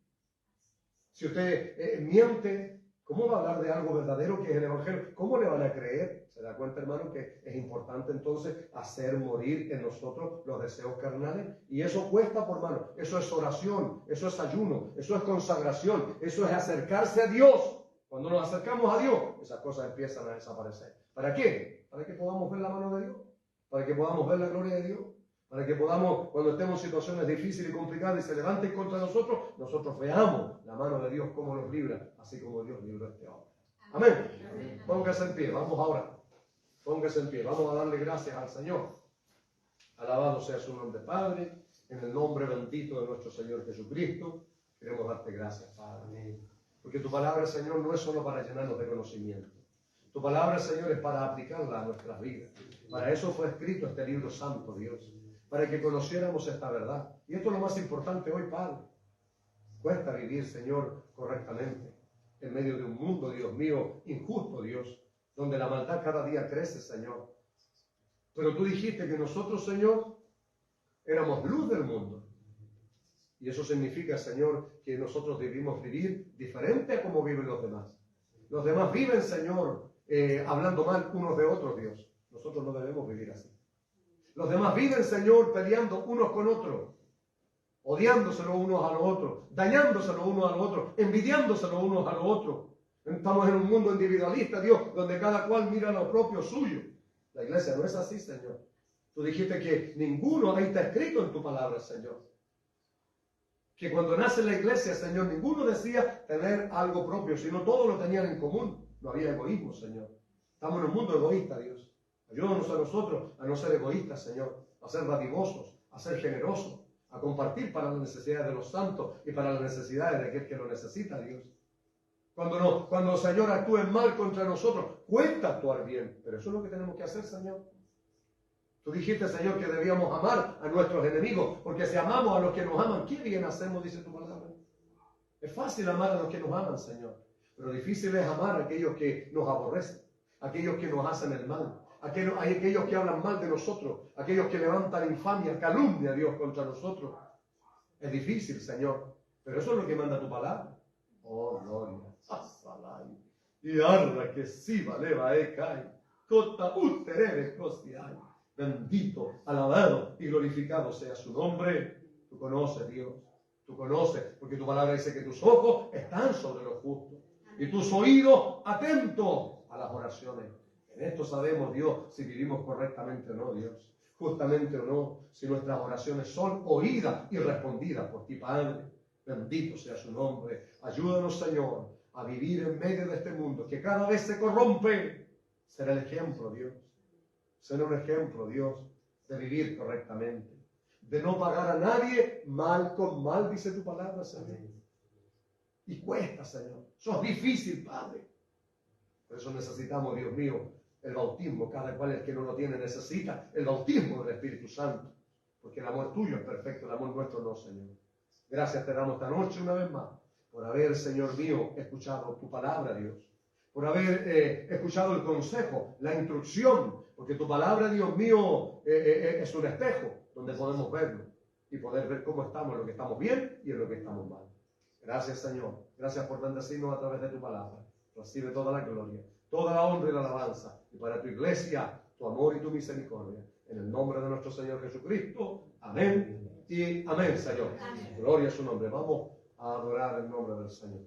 Si usted miente, ¿cómo va a hablar de algo verdadero que es el Evangelio? ¿Cómo le van a creer? ¿Se da cuenta, hermano, que es importante entonces hacer morir en nosotros los deseos carnales? Y eso cuesta, por mano. Eso es oración, eso es ayuno, eso es consagración, eso es acercarse a Dios. Cuando nos acercamos a Dios, esas cosas empiezan a desaparecer. ¿Para qué? Para que podamos ver la mano de Dios, para que podamos ver la gloria de Dios, para que podamos, cuando estemos en situaciones difíciles y complicadas y se levanten contra nosotros, nosotros veamos la mano de Dios cómo nos libra, así como Dios libró a este hombre. Amén. Póngase en pie, vamos ahora. Póngase en pie, vamos a darle gracias al Señor. Alabado sea su nombre, Padre, en el nombre bendito de nuestro Señor Jesucristo. Queremos darte gracias, Padre. Porque tu palabra, Señor, no es solo para llenarnos de conocimiento. Tu palabra, Señor, es para aplicarla a nuestras vidas. Para eso fue escrito este libro santo, Dios. Para que conociéramos esta verdad. Y esto es lo más importante hoy, Padre. Cuesta vivir, Señor, correctamente. En medio de un mundo, Dios mío, injusto, Dios. Donde la maldad cada día crece, Señor. Pero tú dijiste que nosotros, Señor, éramos luz del mundo. Y eso significa, Señor, que nosotros debimos vivir diferente a como viven los demás. Los demás viven, Señor, hablando mal unos de otros, Dios. Nosotros no debemos vivir así. Los demás viven, Señor, peleando unos con otros, odiándoselo unos a los otros, dañándoselo unos a los otros, envidiándoselo unos a los otros. Estamos en un mundo individualista, Dios, donde cada cual mira lo propio suyo. La iglesia no es así, Señor. Tú dijiste que ninguno, ahí está escrito en tu palabra, Señor, que cuando nace la iglesia, Señor, ninguno decía tener algo propio, sino todos lo tenían en común. No había egoísmo, Señor. Estamos en un mundo egoísta, Dios. Ayúdanos a nosotros a no ser egoísas, Señor, a ser dadivosos, a ser generosos, a compartir para las necesidades de los santos y para las necesidades de aquel que lo necesita, Dios. Cuando, Señor, actúen mal contra nosotros, cuesta actuar bien, pero eso es lo que tenemos que hacer, Señor. Tú dijiste, Señor, que debíamos amar a nuestros enemigos, porque si amamos a los que nos aman, ¿qué bien hacemos? Dice tu palabra. Es fácil amar a los que nos aman, Señor, pero difícil es amar a aquellos que nos aborrecen, aquellos que nos hacen el mal. Hay aquellos que hablan mal de nosotros, aquellos que levantan infamia, calumnia a Dios contra nosotros. Es difícil, Señor, pero eso es lo que manda tu palabra. Oh, gloria. Y arra que sí valeva cae. Cota uterere costiay. Bendito, alabado y glorificado sea su nombre. Tú conoces, Dios. Tú conoces, porque tu palabra dice que tus ojos están sobre los justos y tus oídos atentos a las oraciones. En esto sabemos, Dios, si vivimos correctamente o no, Dios. Justamente o no, si nuestras oraciones son oídas y respondidas por ti, Padre. Bendito sea su nombre. Ayúdanos, Señor, a vivir en medio de este mundo que cada vez se corrompe. Será el ejemplo, Dios. Será un ejemplo, Dios, de vivir correctamente. De no pagar a nadie mal con mal, dice tu palabra, Señor. Y cuesta, Señor. Eso es difícil, Padre. Por eso necesitamos, Dios mío, el bautismo. Cada cual, el que no lo tiene, necesita el bautismo del Espíritu Santo. Porque el amor tuyo es perfecto, el amor nuestro no, Señor. Gracias te damos esta noche una vez más por haber, Señor mío, escuchado tu palabra, Dios. Por haber escuchado el consejo, la instrucción. Porque tu palabra, Dios mío, es un espejo donde podemos verlo y poder ver cómo estamos, en lo que estamos bien y en lo que estamos mal. Gracias, Señor. Gracias por bendecirnos a través de tu palabra. Recibe toda la gloria, toda la honra y la alabanza. Y para tu iglesia, tu amor y tu misericordia. En el nombre de nuestro Señor Jesucristo. Amén y amén, Señor. Amén. Gloria a su nombre. Vamos a adorar el nombre del Señor.